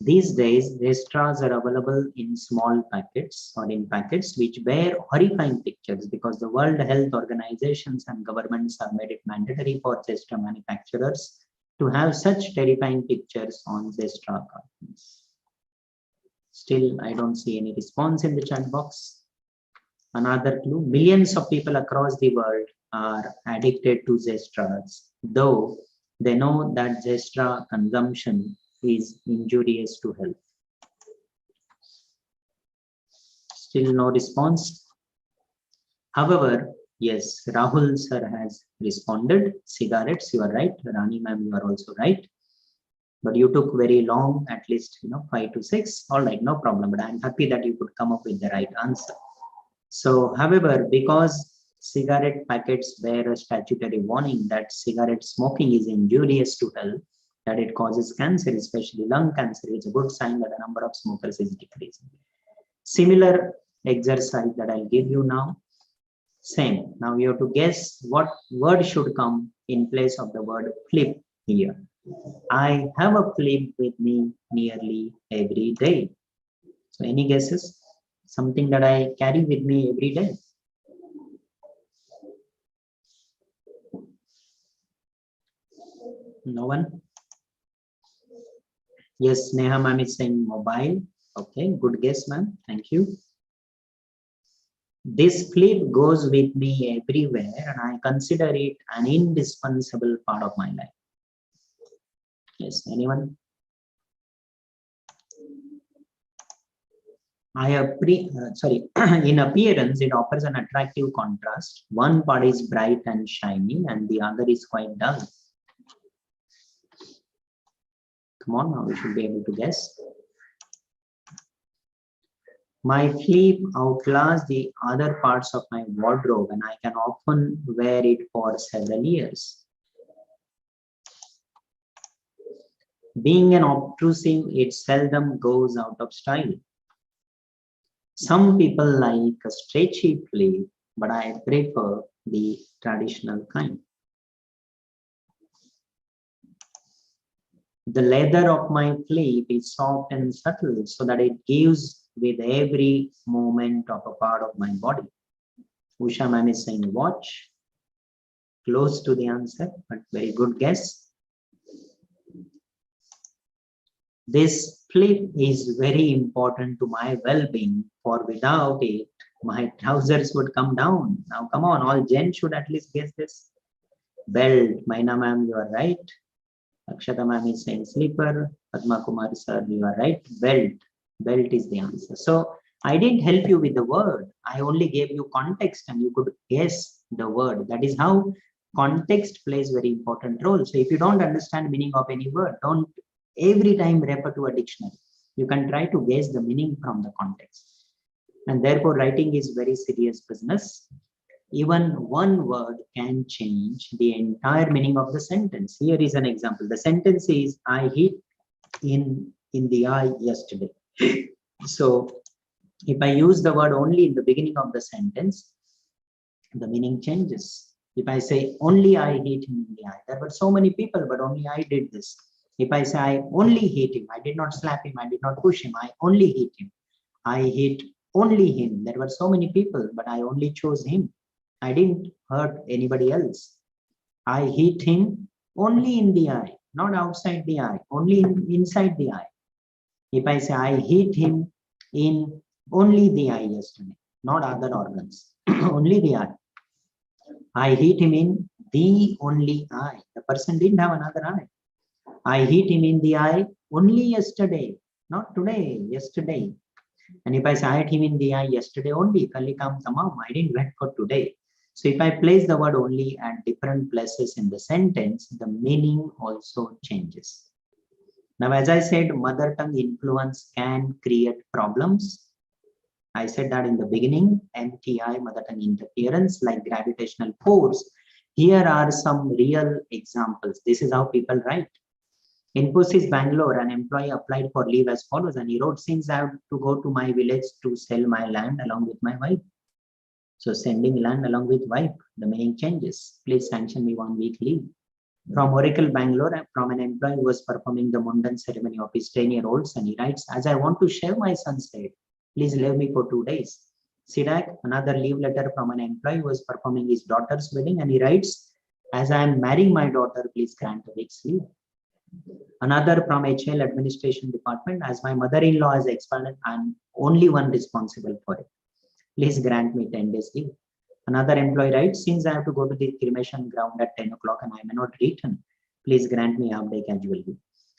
These days, gestras are available in small packets or in packets which bear horrifying pictures, because the World Health Organizations and governments have made it mandatory for gestra manufacturers to have such terrifying pictures on gestra cartons. Still, I don't see any response in the chat box. Another clue, millions of people across the world are addicted to gestras, though they know that gestra consumption is injurious to health. Still no response. However, yes, Rahul sir has responded. Cigarettes, you are right. Rani ma'am, you are also right. But you took very long, at least 5 to 6. All right, no problem. But I'm happy that you could come up with the right answer. So, however, because cigarette packets bear a statutory warning that cigarette smoking is injurious to health, that it causes cancer, especially lung cancer, it's a good sign that the number of smokers is decreasing. Similar exercise that I'll give you now. Same. Now you have to guess what word should come in place of the word flip here. I have a flip with me nearly every day. So any guesses? Something that I carry with me every day. No one? Yes, Neha ma'am is saying mobile. Okay, good guess, ma'am. Thank you. This flip goes with me everywhere, and I consider it an indispensable part of my life. Yes, anyone? In appearance, it offers an attractive contrast. One part is bright and shiny, and the other is quite dull. Come on, now we should be able to guess. My flip outlasts the other parts of my wardrobe, and I can often wear it for several years. Being an obtrusive, it seldom goes out of style. Some people like a stretchy flip, but I prefer the traditional kind. The leather of my flip is soft and subtle, so that it gives with every movement of a part of my body. Usha ma'am is saying watch. Close to the answer, but very good guess. This flip is very important to my well-being, for without it, my trousers would come down. Now, come on, all gents should at least guess this. Belt, Maina ma'am, you are right. Akshata ma'am is saying slipper. Padma Kumar sir, you are right. Belt. Belt is the answer. So, I didn't help you with the word. I only gave you context and you could guess the word. That is how context plays very important role. So if you don't understand meaning of any word, don't every time refer to a dictionary. You can try to guess the meaning from the context. And therefore, writing is very serious business. Even one word can change the entire meaning of the sentence. Here is an example. The sentence is, I hit in the eye yesterday. So if I use the word only in the beginning of the sentence, the meaning changes. If I say only I hit him in the eye, there were so many people, but only I did this. If I say I only hit him, I did not slap him, I did not push him, I only hit him. I hit only him. There were so many people, but I only chose him. I didn't hurt anybody else. I hit him only in the eye, not outside the eye, only inside the eye. If I say I hit him in only the eye yesterday, not other organs, only the eye. I hit him in the only eye. The person didn't have another eye. I hit him in the eye only yesterday, not today, yesterday. And if I say I hit him in the eye yesterday only, kalli kam tamam, I didn't wait for today. So if I place the word only at different places in the sentence, the meaning also changes. Now, as I said, mother tongue influence can create problems. I said that in the beginning, MTI, mother tongue interference, like gravitational force. Here are some real examples. This is how people write. In Infosys Bangalore, an employee applied for leave as follows, and he wrote, since I have to go to my village to sell my land along with my wife. So sending land along with wife, the meaning changes. Please sanction me 1 week leave. From Oracle Bangalore, from an employee who was performing the Mundan ceremony of his 10-year-olds, and he writes, as I want to shave my son's head, please leave me for 2 days. SIDAC, another leave letter from an employee who was performing his daughter's wedding, and he writes, as I am marrying my daughter, please grant a week's leave. Another from HL Administration Department, as my mother-in-law has expired, I am only one responsible for it. Please grant me 10 days leave. Another employee writes, since I have to go to the cremation ground at 10 o'clock and I may not return, please grant me half day casual leave.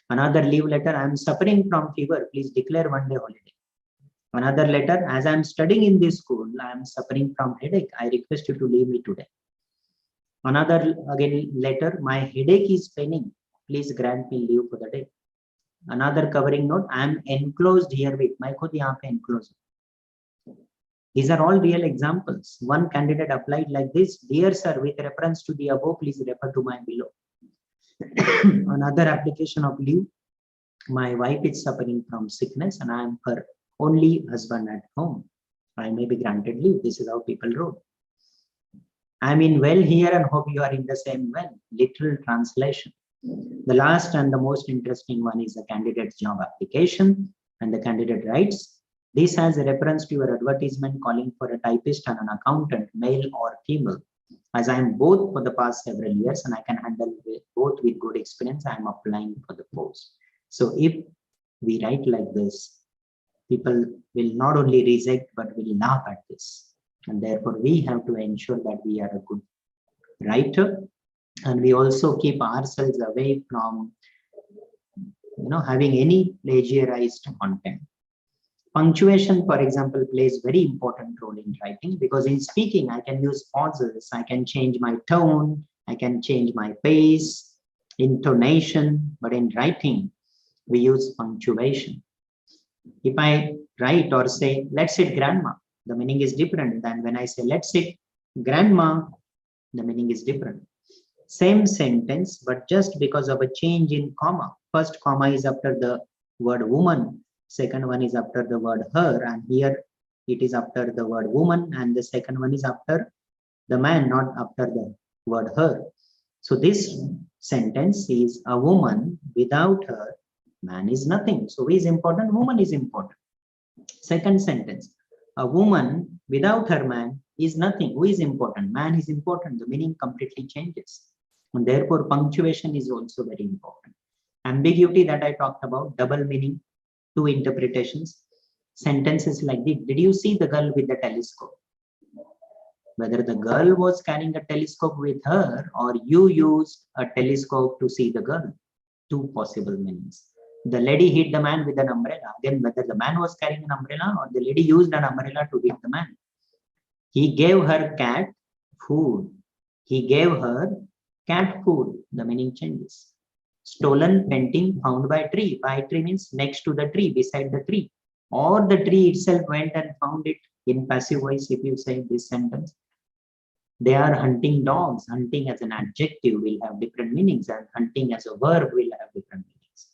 Another leave letter, I am suffering from fever, please declare 1 day holiday. Another letter, as I am studying in this school, I am suffering from headache, I request you to leave me today. Another again letter, my headache is paining, please grant me leave for the day. Another covering note, I am enclosed herewith, मैं खुद यहाँ पे enclosed. These are all real examples. One candidate applied like this, dear sir, with reference to the above, please refer to my below. Another application of leave, my wife is suffering from sickness and I am her only husband at home. I may be granted leave. This is how people wrote. I mean well here and hope you are in the same well. Literal translation. The last and the most interesting one is the candidate's job application, and the candidate writes, this has a reference to your advertisement calling for a typist and an accountant, male or female. As I am both for the past several years and I can handle both with good experience, I am applying for the post. So if we write like this, people will not only reject but will laugh at this. And therefore, we have to ensure that we are a good writer, and we also keep ourselves away from having any plagiarized content. Punctuation, for example, plays very important role in writing, because in speaking, I can use pauses, I can change my tone, I can change my pace, intonation, but in writing, we use punctuation. If I write or say, let's sit grandma, the meaning is different than when I say, let's sit grandma, the meaning is different. Same sentence, but just because of a change in comma. First comma is after the word woman, second one is after the word her, and here it is after the word woman, and the second one is after the man, not after the word her. So this sentence is, a woman without her, man is nothing. So who is important? Woman is important. Second sentence, a woman without her man is nothing. Who is important? Man is important. The meaning completely changes. And therefore, punctuation is also very important. Ambiguity that I talked about, double meaning, two interpretations. Sentences like this, did you see the girl with the telescope? Whether the girl was carrying a telescope with her or you used a telescope to see the girl. Two possible meanings. The lady hit the man with an umbrella. Then whether the man was carrying an umbrella or the lady used an umbrella to hit the man. He gave her cat food. He gave her cat food. The meaning changes. Stolen painting found by tree. By tree means next to the tree, beside the tree. Or the tree itself went and found it. In passive voice, if you say this sentence, they are hunting dogs. Hunting as an adjective will have different meanings, and hunting as a verb will have different meanings.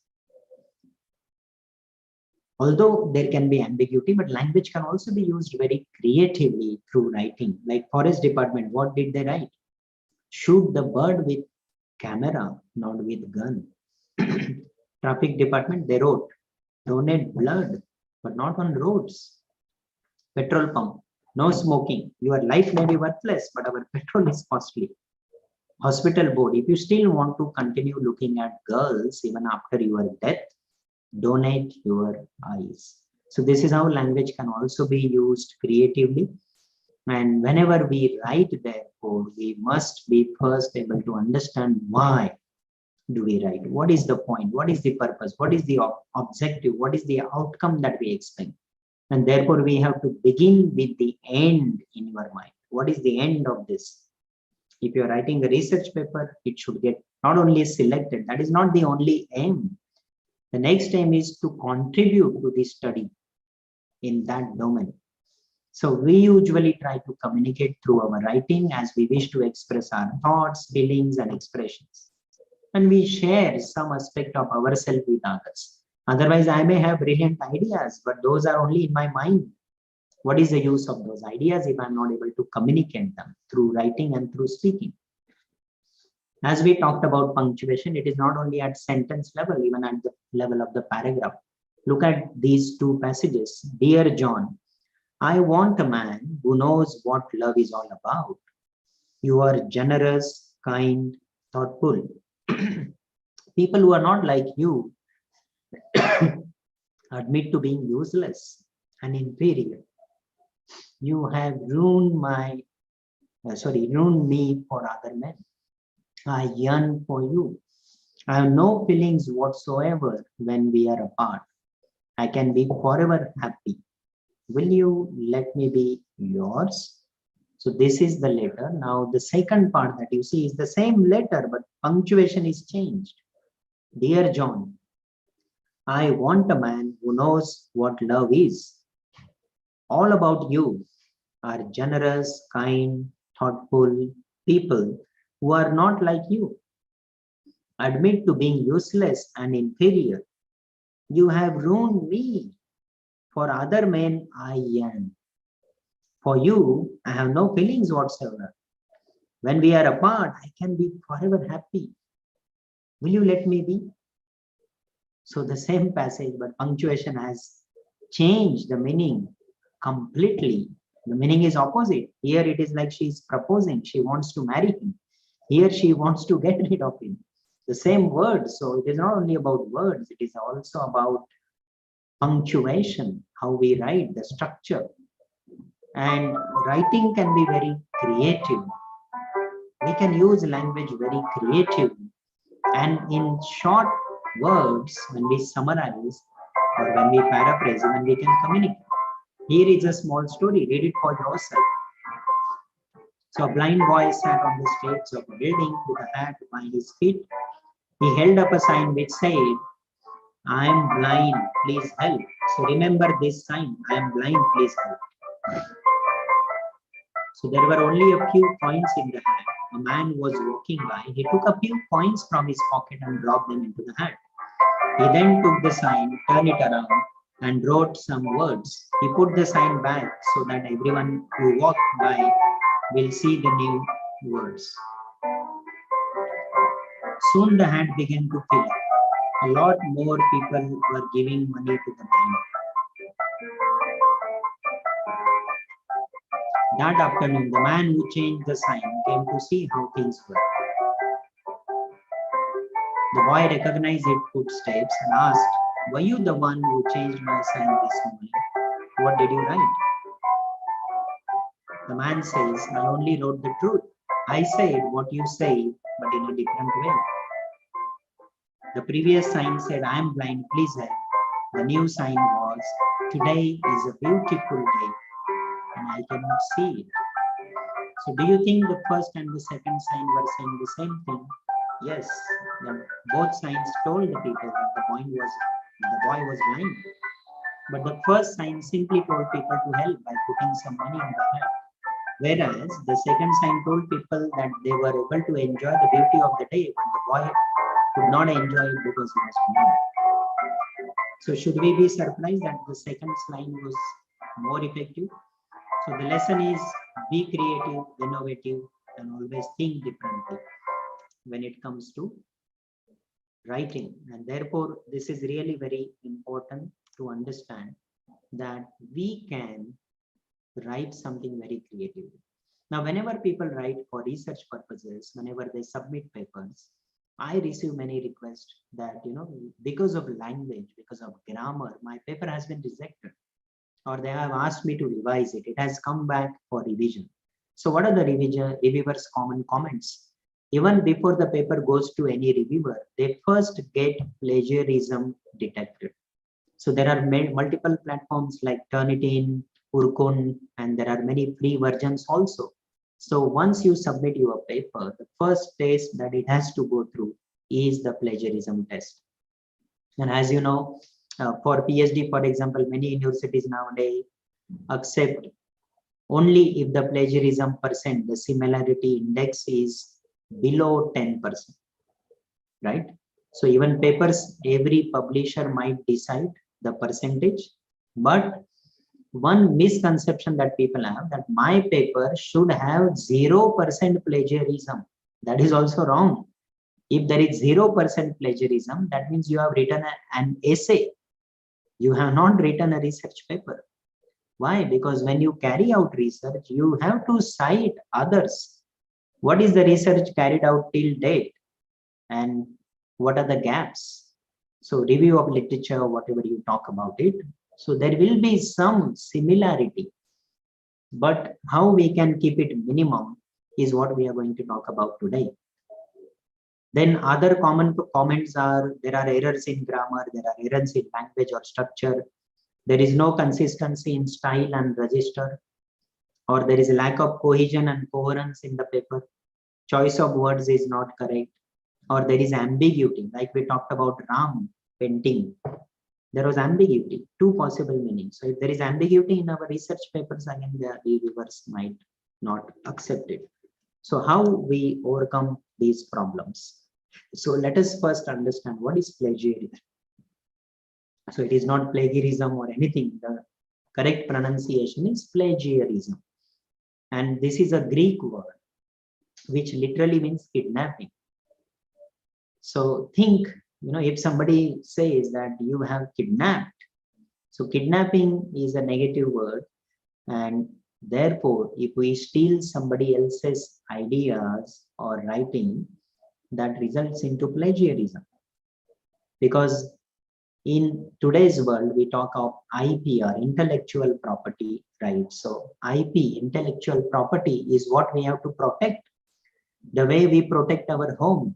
Although there can be ambiguity, but language can also be used very creatively through writing. Like Forest Department, what did they write? Shoot the bird with camera, not with gun. Traffic Department, they wrote, donate blood, but not on roads. Petrol pump, no smoking. Your life may be worthless, but our petrol is costly. Hospital board, if you still want to continue looking at girls even after your death, donate your eyes. So this is how language can also be used creatively. And whenever we write, therefore, we must be first able to understand why do we write? What is the point? What is the purpose? What is the objective? What is the outcome that we expect? And therefore, we have to begin with the end in your mind. What is the end of this? If you're writing a research paper, it should get not only selected. That is not the only aim. The next aim is to contribute to the study in that domain. So we usually try to communicate through our writing as we wish to express our thoughts, feelings, and expressions. And we share some aspect of ourselves with others. Otherwise, I may have brilliant ideas, but those are only in my mind. What is the use of those ideas if I'm not able to communicate them through writing and through speaking? As we talked about punctuation, it is not only at sentence level, even at the level of the paragraph. Look at these two passages. Dear John, I want a man who knows what love is all about. You are generous, kind, thoughtful. People who are not like you admit to being useless and inferior. You have ruined me for other men. I yearn for you. I have no feelings whatsoever when we are apart. I can be forever happy. Will you let me be yours? So this is the letter. Now the second part that you see is the same letter, but punctuation is changed. Dear John, I want a man who knows what love is. All about you are generous, kind, thoughtful people who are not like you. Admit to being useless and inferior. You have ruined me. For other men, I yearn. For you, I have no feelings whatsoever. When we are apart, I can be forever happy. Will you let me be? So the same passage, but punctuation has changed the meaning completely. The meaning is opposite. Here it is like she is proposing. She wants to marry him. Here she wants to get rid of him. The same word. So it is not only about words. It is also about punctuation, how we write, the structure. And writing can be very creative. We can use language very creatively. And in short words, when we summarize or when we paraphrase, then we can communicate. Here is a small story. Read it for yourself. So a blind boy sat on the steps of a building with a hat by his feet. He held up a sign which said, I am blind, please help. So remember this sign, I am blind, please help. So there were only a few coins in the hat. A man was walking by. He took a few coins from his pocket and dropped them into the hat. He then took the sign, turned it around, and wrote some words. He put the sign back so that everyone who walked by will see the new words. Soon the hat began to fill up. A lot more people were giving money to the bank. That afternoon, the man who changed the sign came to see how things were. The boy recognized his footsteps and asked, were you the one who changed my sign this morning? What did you write? The man says, I only wrote the truth. I said what you say, but in a different way. The previous sign said, I am blind, please help. The new sign was, today is a beautiful day and I cannot see it. So do you think the first and the second sign were saying the same thing? Yes, both signs told the people that the boy was blind. But the first sign simply told people to help by putting some money in the hat. Whereas the second sign told people that they were able to enjoy the beauty of the day, but the boy could not enjoy it because he was blind. So should we be surprised that the second sign was more effective? So the lesson is, be creative, innovative, and always think differently when it comes to writing. And therefore, this is really very important to understand that we can write something very creatively. Now, whenever people write for research purposes, whenever they submit papers, I receive many requests that, because of language, because of grammar, my paper has been rejected, or they have asked me to revise it. It has come back for revision. So what are the reviewers' common comments? Even before the paper goes to any reviewer, they first get plagiarism detected. So there are multiple platforms like Turnitin, Urkun, and there are many free versions also. So once you submit your paper, the first test that it has to go through is the plagiarism test. And as you know, for PhD, for example, many universities nowadays accept only if the plagiarism percent, the similarity index is below 10%, right? So even papers, every publisher might decide the percentage, but one misconception that people have, that my paper should have 0% plagiarism. That is also wrong. If there is 0% plagiarism, that means you have written an essay. You have not written a research paper. Why? Because when you carry out research, you have to cite others. What is the research carried out till date? And what are the gaps? So review of literature, whatever you talk about it. So there will be some similarity, but how we can keep it minimum is what we are going to talk about today. Then other common comments are, there are errors in grammar, there are errors in language or structure, there is no consistency in style and register, or there is a lack of cohesion and coherence in the paper, choice of words is not correct, or there is ambiguity, like we talked about Ram painting. There was ambiguity, two possible meanings. So if there is ambiguity in our research papers, again, the reviewers might not accept it. So how we overcome these problems? So let us first understand what is plagiarism. So it is not plagiarism or anything. The correct pronunciation is plagiarism. And this is a Greek word, which literally means kidnapping. So think, if somebody says that you have kidnapped, so kidnapping is a negative word, and therefore if we steal somebody else's ideas or writing, that results into plagiarism. Because in today's world, we talk of IPR, intellectual property rights. So IP, intellectual property, is what we have to protect. The way we protect our home,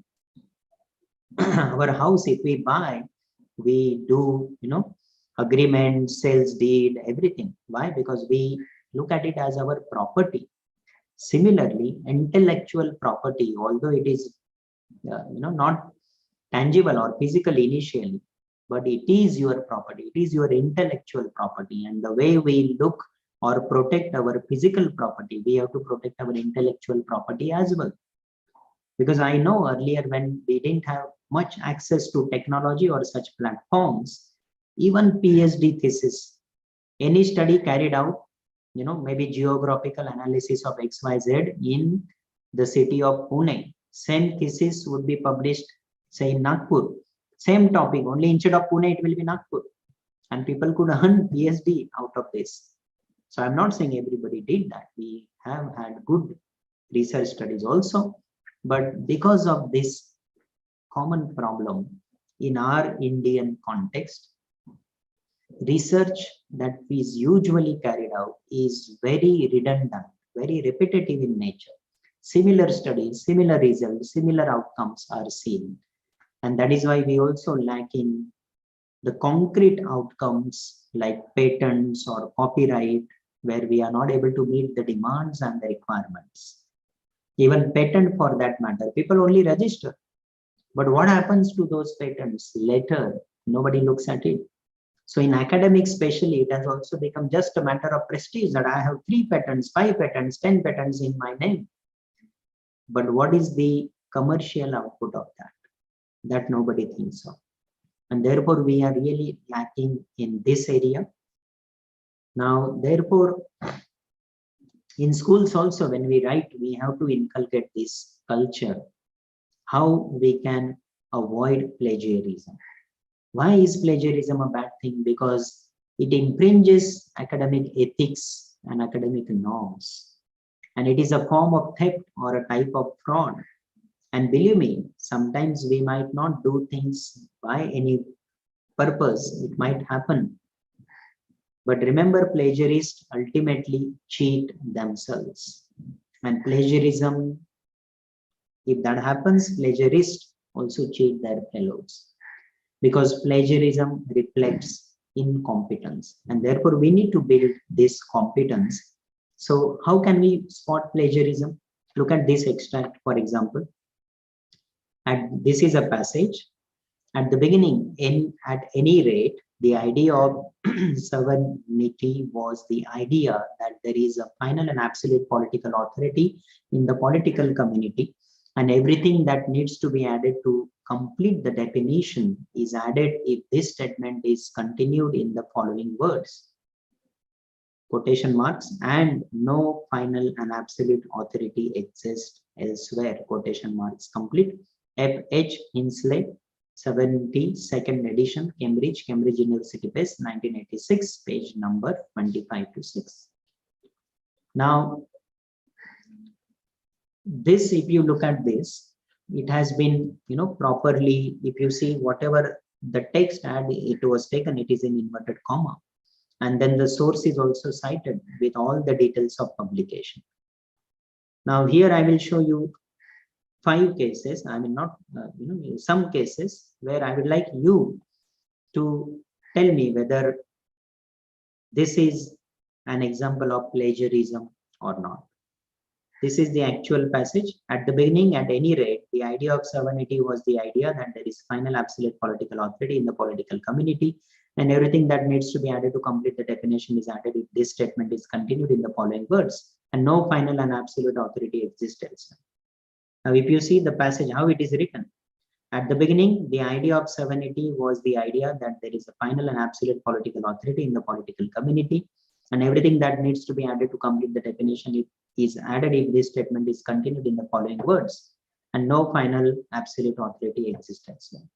our house, if we buy, we do, agreement, sales deed, everything. Why? Because we look at it as our property. Similarly, intellectual property, although it is, not tangible or physical initially, but it is your property, it is your intellectual property. And the way we look or protect our physical property, we have to protect our intellectual property as well. Because I know earlier, when we didn't have much access to technology or such platforms, even PhD thesis, any study carried out, maybe geographical analysis of XYZ in the city of Pune, same thesis would be published, say, in Nagpur. Same topic, only instead of Pune, it will be Nagpur. And people could earn PhD out of this. So I'm not saying everybody did that. We have had good research studies also. But because of this common problem in our Indian context, research that is usually carried out is very redundant, very repetitive in nature. Similar studies, similar results, similar outcomes are seen. And that is why we also lack in the concrete outcomes like patents or copyright, where we are not able to meet the demands and the requirements. Even patent for that matter, people only register. But what happens to those patents later? Nobody looks at it. So in academics especially, it has also become just a matter of prestige that I have 3 patents, 5 patents, 10 patents in my name. But what is the commercial output of that? That nobody thinks of. And therefore, we are really lacking in this area. Now, therefore, in schools also, when we write, we have to inculcate this culture, how we can avoid plagiarism. Why is plagiarism a bad thing? Because it infringes academic ethics and academic norms. And it is a form of theft or a type of fraud. And believe me, sometimes we might not do things by any purpose. It might happen. But remember, plagiarists ultimately cheat themselves. And plagiarism, if that happens, plagiarists also cheat their fellows. Because plagiarism reflects incompetence. And therefore, we need to build this competence. So how can we spot plagiarism? Look at this extract, for example. And this is a passage. At the beginning, at any rate, the idea of sovereignty was the idea that there is a final and absolute political authority in the political community, and everything that needs to be added to complete the definition is added if this statement is continued in the following words. Quotation marks, and no final and absolute authority exists elsewhere. Quotation marks complete. F.H. Hinsley, 72nd edition, Cambridge University Press, 1986, page number 25 to 6. Now, this, if you look at this, it has been, properly, if you see whatever the text had, it was taken, it is in inverted comma. And then the source is also cited with all the details of publication. Now, here I will show you 5 cases, I mean, not, some cases where I would like you to tell me whether this is an example of plagiarism or not. This is the actual passage. At the beginning, at any rate, the idea of sovereignty was the idea that there is final absolute political authority in the political community, and everything that needs to be added to complete the definition is added if this statement is continued in the following words, and no final and absolute authority exists elsewhere. Now, if you see the passage, how it is written, at the beginning, the idea of sovereignty was the idea that there is a final and absolute political authority in the political community, and everything that needs to be added to complete the definition is added if this statement is continued in the following words, and no final absolute authority exists elsewhere.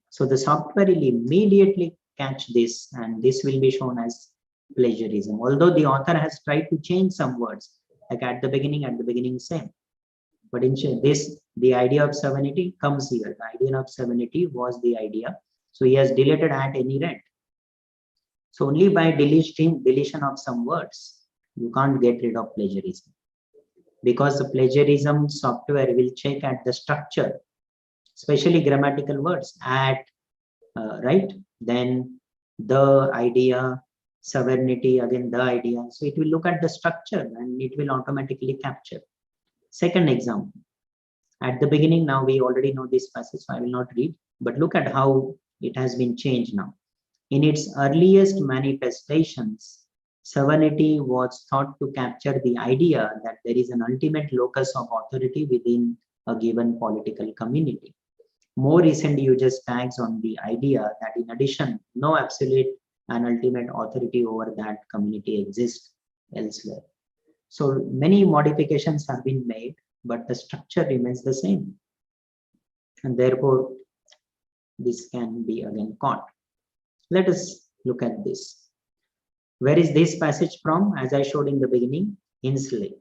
So the software will immediately catch this, and this will be shown as plagiarism. Although the author has tried to change some words, like at the beginning same. But in this, the idea of sovereignty comes here. The idea of sovereignty was the idea. So he has deleted at any rate. So only by deletion of some words, you can't get rid of plagiarism. Because the plagiarism software will check at the structure, especially grammatical words, at, right? Then the idea, sovereignty, again the idea. So it will look at the structure and it will automatically capture. Second example, at the beginning, now we already know this passage, so I will not read, but look at how it has been changed now. In its earliest manifestations, sovereignty was thought to capture the idea that there is an ultimate locus of authority within a given political community. More recent usage tags on the idea that in addition, no absolute and ultimate authority over that community exists elsewhere. So many modifications have been made, but the structure remains the same. And therefore, this can be again caught. Let us look at this. Where is this passage from? As I showed in the beginning, Hinsley.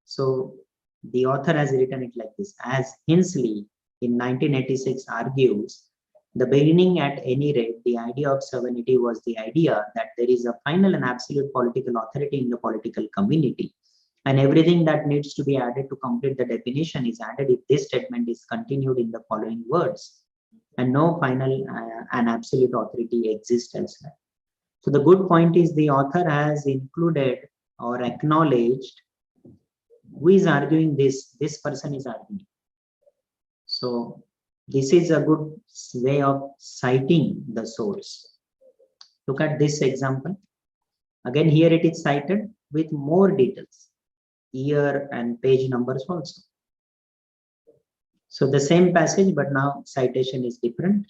So the author has written it like this. As Hinsley in 1986 argues, the beginning at any rate, the idea of sovereignty was the idea that there is a final and absolute political authority in the political community. And everything that needs to be added to complete the definition is added if this statement is continued in the following words. and no final and absolute authority exists elsewhere. So the good point is the author has included or acknowledged who is arguing this person is arguing. So this is a good way of citing the source. Look at this example. Again, here it is cited with more details, year and page numbers also. So the same passage, but now citation is different.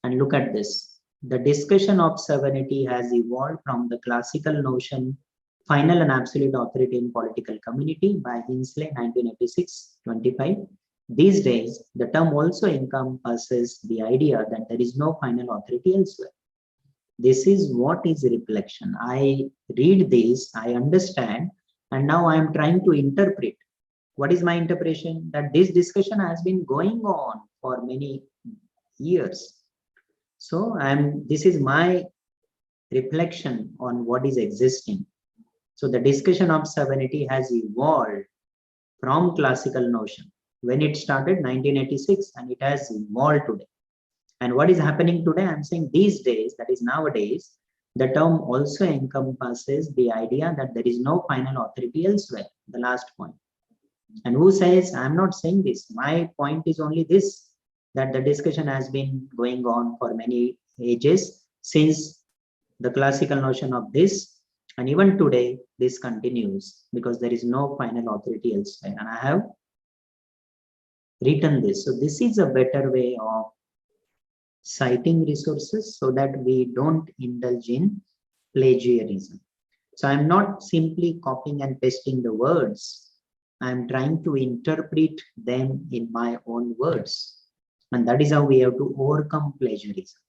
And look at this. The discussion of sovereignty has evolved from the classical notion final and absolute authority in political community by Hensley 1986-25. These days, the term also encompasses the idea that there is no final authority elsewhere. This is what is reflection. I read this, I understand, and now I am trying to interpret. What is my interpretation? That this discussion has been going on for many years. So this is my reflection on what is existing. So the discussion of sovereignty has evolved from classical notion when it started 1986, and it has evolved today. And what is happening today? I'm saying these days, that is nowadays, the term also encompasses the idea that there is no final authority elsewhere, the last point. And who says, I'm not saying this, my point is only this, that the discussion has been going on for many ages since the classical notion of this, and even today this continues because there is no final authority elsewhere, and I have written this. So this is a better way of citing resources so that we don't indulge in plagiarism. So I'm not simply copying and pasting the words, I'm trying to interpret them in my own words, and that is how we have to overcome plagiarism.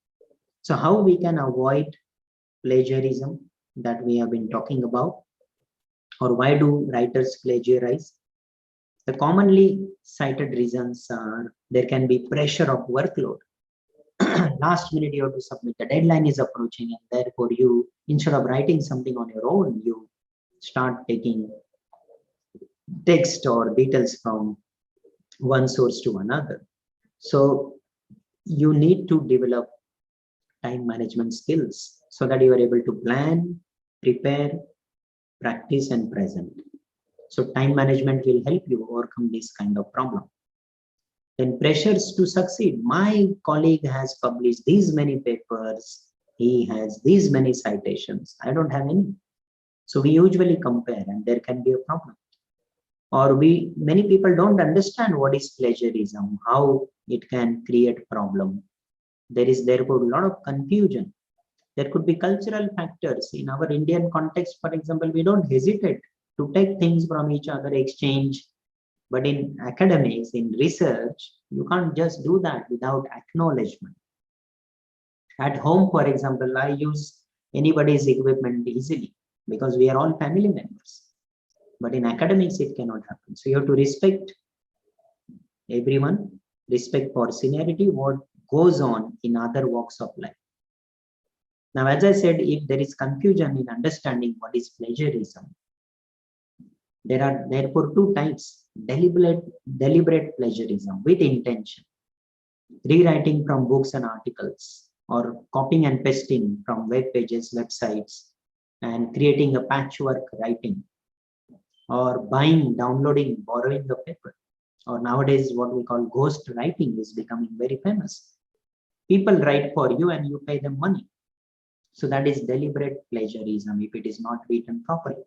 So how we can avoid plagiarism that we have been talking about, or why do writers plagiarize? The commonly cited reasons are there can be pressure of workload. Last minute you have to submit, the deadline is approaching, and therefore you, instead of writing something on your own, you start taking text or details from one source to another. So you need to develop time management skills so that you are able to plan, prepare, practice, and present. So time management will help you overcome this kind of problem. Then pressures to succeed. My colleague has published these many papers, he has these many citations, I don't have any. So we usually compare, and there can be a problem. Or many people don't understand what is plagiarism, how it can create problem. There is therefore a lot of confusion. There could be cultural factors. In our Indian context, for example, we don't hesitate to take things from each other, exchange. But in academics, in research, you can't just do that without acknowledgement. At home, for example, I use anybody's equipment easily because we are all family members. But in academics, it cannot happen. So you have to respect everyone, respect for seniority, what goes on in other walks of life. Now, as I said, if there is confusion in understanding what is plagiarism, there are therefore two types: deliberate plagiarism with intention, rewriting from books and articles, or copying and pasting from web pages, websites, and creating a patchwork writing, or buying, downloading, borrowing the paper, or nowadays what we call ghost writing is becoming very famous. People write for you and you pay them money. So that is deliberate plagiarism if it is not written properly.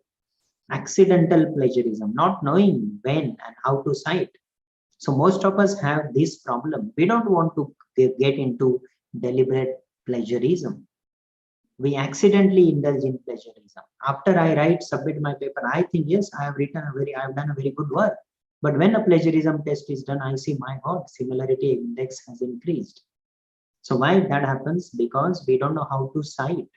Accidental plagiarism, not knowing when and how to cite. So most of us have this problem. We don't want to get into deliberate plagiarism. We accidentally indulge in plagiarism. After I write, submit my paper, I think, yes, I have done a very good work. But when a plagiarism test is done, I see, my God, similarity index has increased. So why that happens? Because we don't know how to cite.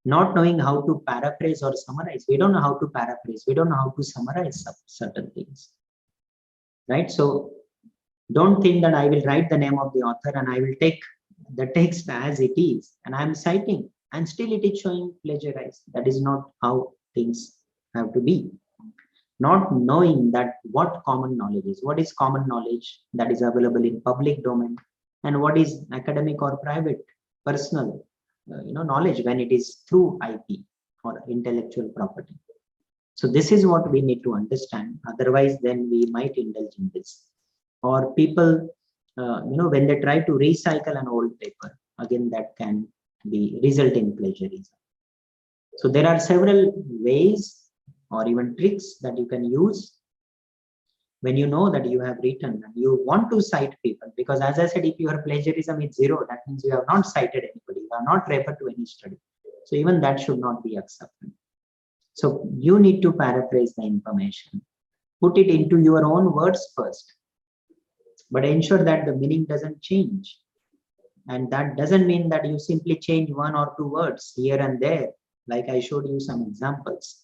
Not knowing how to paraphrase or summarize. We don't know how to paraphrase. We don't know how to summarize certain things. Right? So don't think that I will write the name of the author and I will take the text as it is and I'm citing and still it is showing plagiarized. That is not how things have to be. Not knowing that what common knowledge is. What is common knowledge that is available in public domain? and what is academic or private, personal, knowledge when it is through IP or intellectual property. So this is what we need to understand. Otherwise, then we might indulge in this. Or people, when they try to recycle an old paper, again, that can be result in plagiarism. So there are several ways or even tricks that you can use when you know that you have written and you want to cite people. Because as I said, if your plagiarism is 0, that means you have not cited anybody, you have not referred to any study. So even that should not be accepted. So you need to paraphrase the information, put it into your own words first, but ensure that the meaning doesn't change. And that doesn't mean that you simply change 1 or 2 words here and there, like I showed you some examples,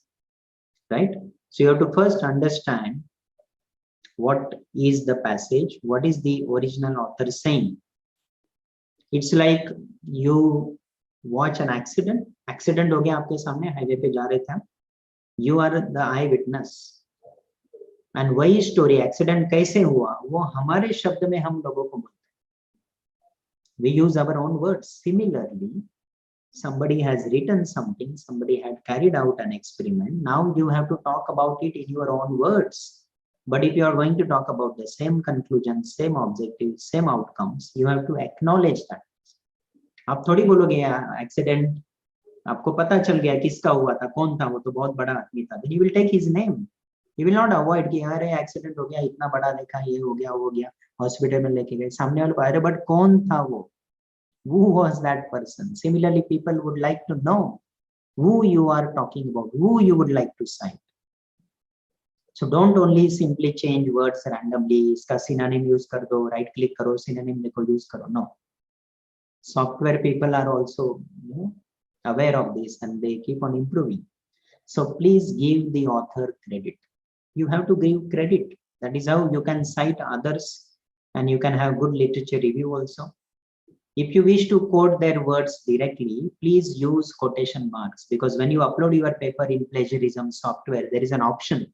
right? So you have to first understand what is the passage, what is the original author saying. It's like you watch an accident हो गया आपके सामने, highway पे जा रहे थे, you are the eyewitness, and वही story accident कैसे हुआ वो हमारे शब्द में हम लोगों को बोलते हैं. We use our own words. Similarly, somebody has written something, somebody had carried out an experiment, now you have to talk about it in your own words. But if you are going to talk about the same conclusion, same objective, same outcomes, you have to acknowledge that. आप थोड़ी बोलोगे accident आपको पता चल गया किसका हुआ था, कौन था, वो तो बहुत बड़ा आदमी था, then you will take his name. You will not avoid कि अरे एक्सीडेंट हो गया, इतना बड़ा देखा, ये हो गया, वो हो गया, हॉस्पिटल में लेके गए, सामने वाले को अरे बट कौन था वो, who was that person. Similarly, people would like to know who you are talking about, who you would like to cite. So don't only simply change words randomly, iska synonym use kar do, right click karo, synonym dekho use karo. No. Software people are also aware of this and they keep on improving. So please give the author credit. You have to give credit. That is how you can cite others and you can have good literature review also. If you wish to quote their words directly, please use quotation marks, because when you upload your paper in plagiarism software, there is an option,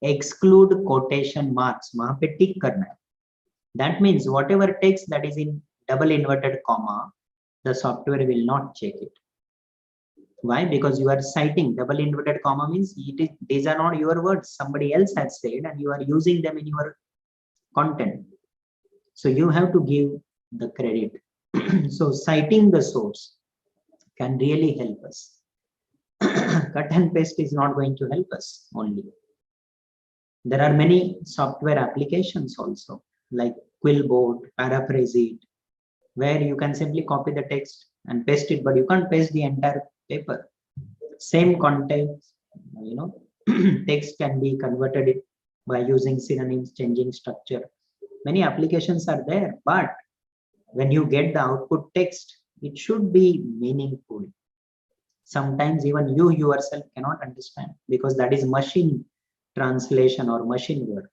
exclude quotation marks. वहाँ पे tick करना है. That means whatever text that is in double inverted comma, the software will not check it. Why? Because you are citing. Double inverted comma means these are not your words, somebody else has said, and you are using them in your content. So you have to give the credit. So citing the source can really help us. Cut and paste is not going to help us only. There are many software applications also, like Quillboard, Paraphrase It, where you can simply copy the text and paste it, but you can't paste the entire paper. Same content, text can be converted by using synonyms, changing structure. Many applications are there, but when you get the output text, it should be meaningful. Sometimes even you yourself cannot understand, because that is machine translation or machine work.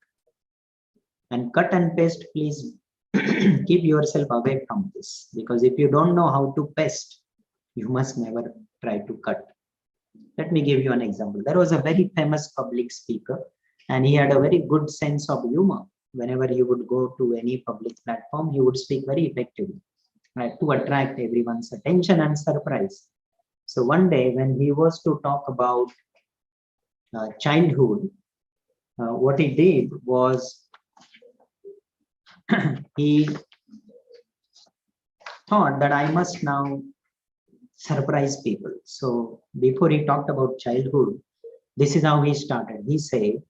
And cut and paste, please keep yourself away from this, because if you don't know how to paste, you must never try to cut. Let me give you an example. There was a very famous public speaker, and he had a very good sense of humor. Whenever you would go to any public platform, he would speak very effectively, right, to attract everyone's attention and surprise. So one day when he was to talk about childhood, what he did was he thought that I must now surprise people. So before he talked about childhood, this is how he started. He said,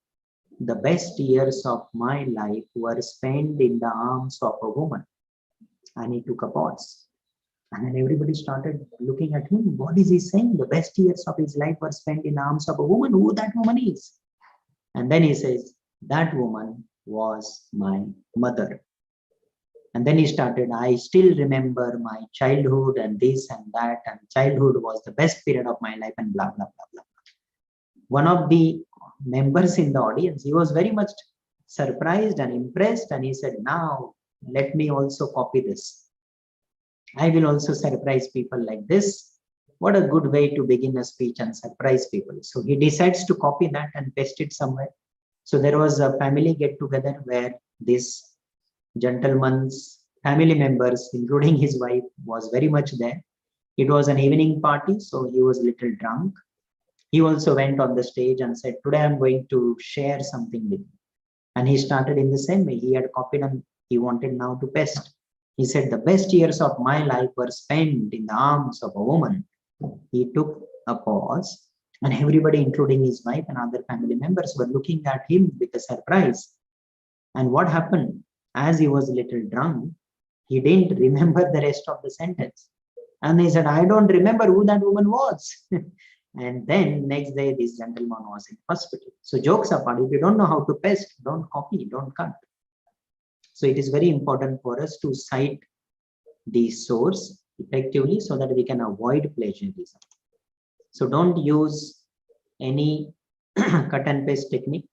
the best years of my life were spent in the arms of a woman. And he took a pause. And then everybody started looking at him. What is he saying? The best years of his life were spent in the arms of a woman. Who that woman is? And then he says, that woman was my mother. And then he started, I still remember my childhood and this and that, and childhood was the best period of my life, and blah, blah, blah, blah. One of the members in the audience, he was very much surprised and impressed, and he said, now let me also copy this. I will also surprise people like this. What a good way to begin a speech and surprise people. So he decides to copy that and paste it somewhere. So there was a family get together where this gentleman's Family members, including his wife, was very much there. It was an evening party, so he was a little drunk. He also went on the stage and said, today I'm going to share something with you. And he started in the same way. He had copied and he wanted now to pest. He said, the best years of my life were spent in the arms of a woman. He took a pause, and everybody, including his wife and other family members, were looking at him with a surprise. And what happened? As he was a little drunk, he didn't remember the rest of the sentence. And he said, I don't remember who that woman was. And then next day, this gentleman was in hospital. So jokes apart, if you don't know how to pest, don't copy, don't cut. So it is very important for us to cite the source effectively so that we can avoid plagiarism. So don't use any cut and paste technique.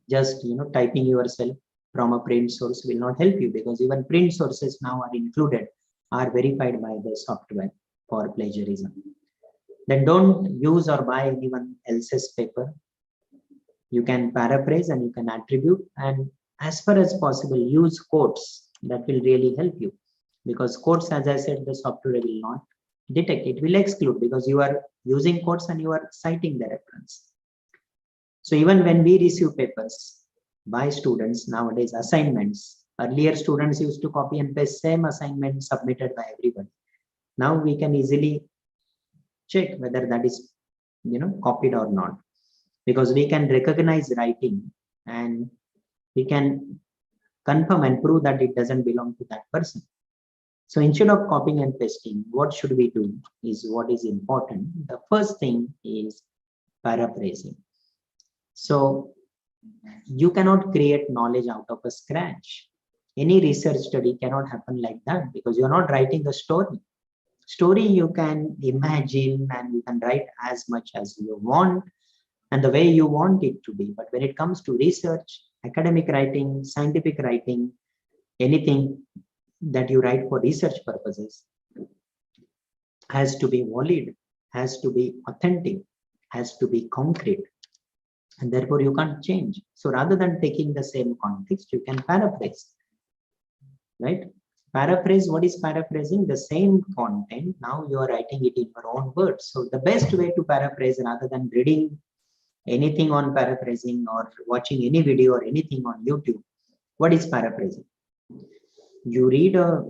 Just typing yourself from a print source will not help you, because even print sources now are included, are verified by the software for plagiarism. Then don't use or buy anyone else's paper. You can paraphrase and you can attribute, and as far as possible, use quotes. That will really help you, because quotes, as I said, the software will not detect. It will exclude, because you are using quotes and you are citing the reference. So even when we receive papers by students nowadays, assignments, earlier students used to copy and paste same assignment submitted by everybody. Now we can easily check whether that is copied or not, because we can recognize writing and we can confirm and prove that it doesn't belong to that person. So instead of copying and pasting, what should we do is what is important. The first thing is paraphrasing. So you cannot create knowledge out of a scratch. Any research study cannot happen like that, because you're not writing a story. Story you can imagine and you can write as much as you want and the way you want it to be. But when it comes to research, academic writing, scientific writing, anything that you write for research purposes has to be valid, has to be authentic, has to be concrete, and therefore you can't change. So rather than taking the same context, you can paraphrase, right? Paraphrase, what is paraphrasing? The same content, now you are writing it in your own words. So the best way to paraphrase, rather than reading anything on paraphrasing or watching any video or anything on YouTube, what is paraphrasing? You read a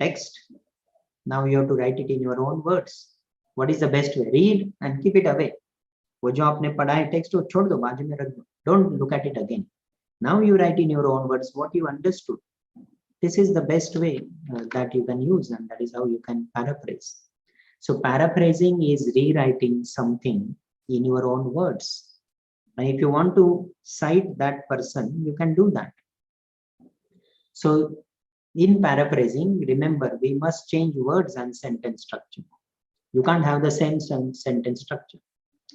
text, now you have to write it in your own words. What is the best way? Read and keep it away. वो जो आपने पढ़ा है text वो छोड़ दो, बाजू में रख दो. Don't look at it again. Now you write in your own words what you understood. This is the best way that you can use, and that is how you can paraphrase. So paraphrasing is rewriting something in your own words. And if you want to cite that person, you can do that. So in paraphrasing, remember, we must change words and sentence structure. You can't have the same sentence structure.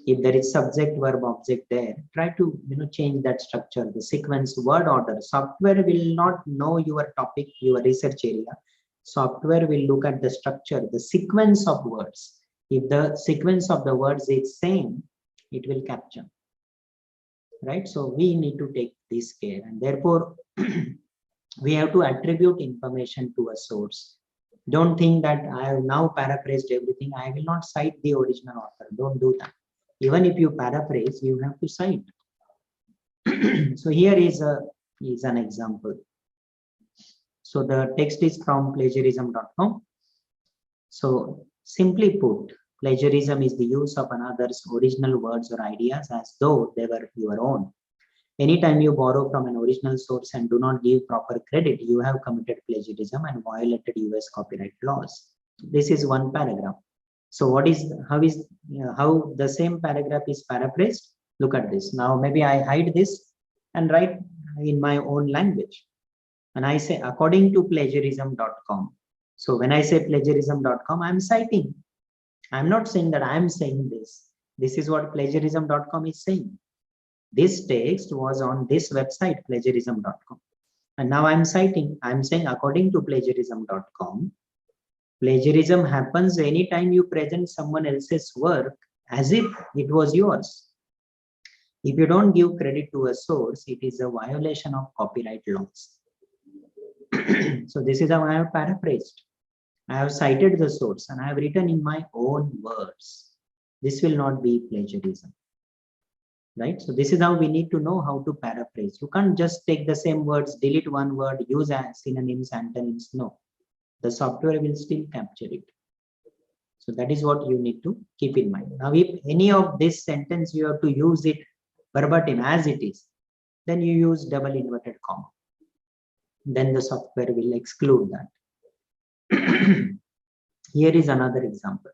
If there is subject, verb, object there, try to change that structure, the sequence, word order. Software will not know your topic, your research area. Software will look at the structure, the sequence of words. If the sequence of the words is same, it will capture, right? So we need to take this care, and therefore we have to attribute information to a source. Don't think that I have now paraphrased everything, I will not cite the original author. Don't do that. Even if you paraphrase, you have to cite. So here is an example. So the text is from plagiarism.com. So simply put, plagiarism is the use of another's original words or ideas as though they were your own. Anytime you borrow from an original source and do not give proper credit, you have committed plagiarism and violated US copyright laws. This is one paragraph. So how the same paragraph is paraphrased? Look at this. Now maybe I hide this and write in my own language. And I say according to plagiarism.com. So when I say plagiarism.com, I'm citing. I'm not saying that I'm saying this. This is what plagiarism.com is saying. This text was on this website, plagiarism.com. And now I'm citing. I'm saying according to plagiarism.com. Plagiarism happens anytime you present someone else's work as if it was yours. If you don't give credit to a source, it is a violation of copyright laws. So this is how I have paraphrased. I have cited the source and I have written in my own words. This will not be plagiarism, right? So this is how we need to know how to paraphrase. You can't just take the same words, delete one word, use synonyms, antonyms. No, the software will still capture it. So that is what you need to keep in mind. Now, if any of this sentence you have to use it verbatim as it is, then you use double inverted comma. Then the software will exclude that. Here is another example.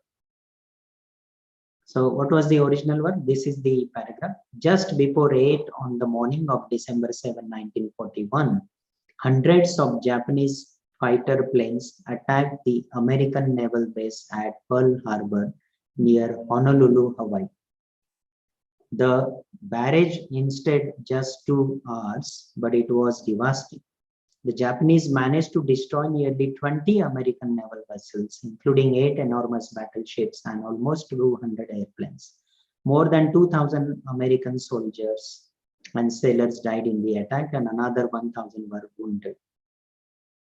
So what was the original one? This is the paragraph. Just before 8 on the morning of December 7, 1941, hundreds of Japanese fighter planes attacked the American naval base at Pearl Harbor near Honolulu, Hawaii. The barrage instead just 2 hours, but it was devastating. The Japanese managed to destroy nearly 20 American naval vessels, including 8 enormous battleships and almost 200 airplanes. More than 2,000 American soldiers and sailors died in the attack, and another 1,000 were wounded.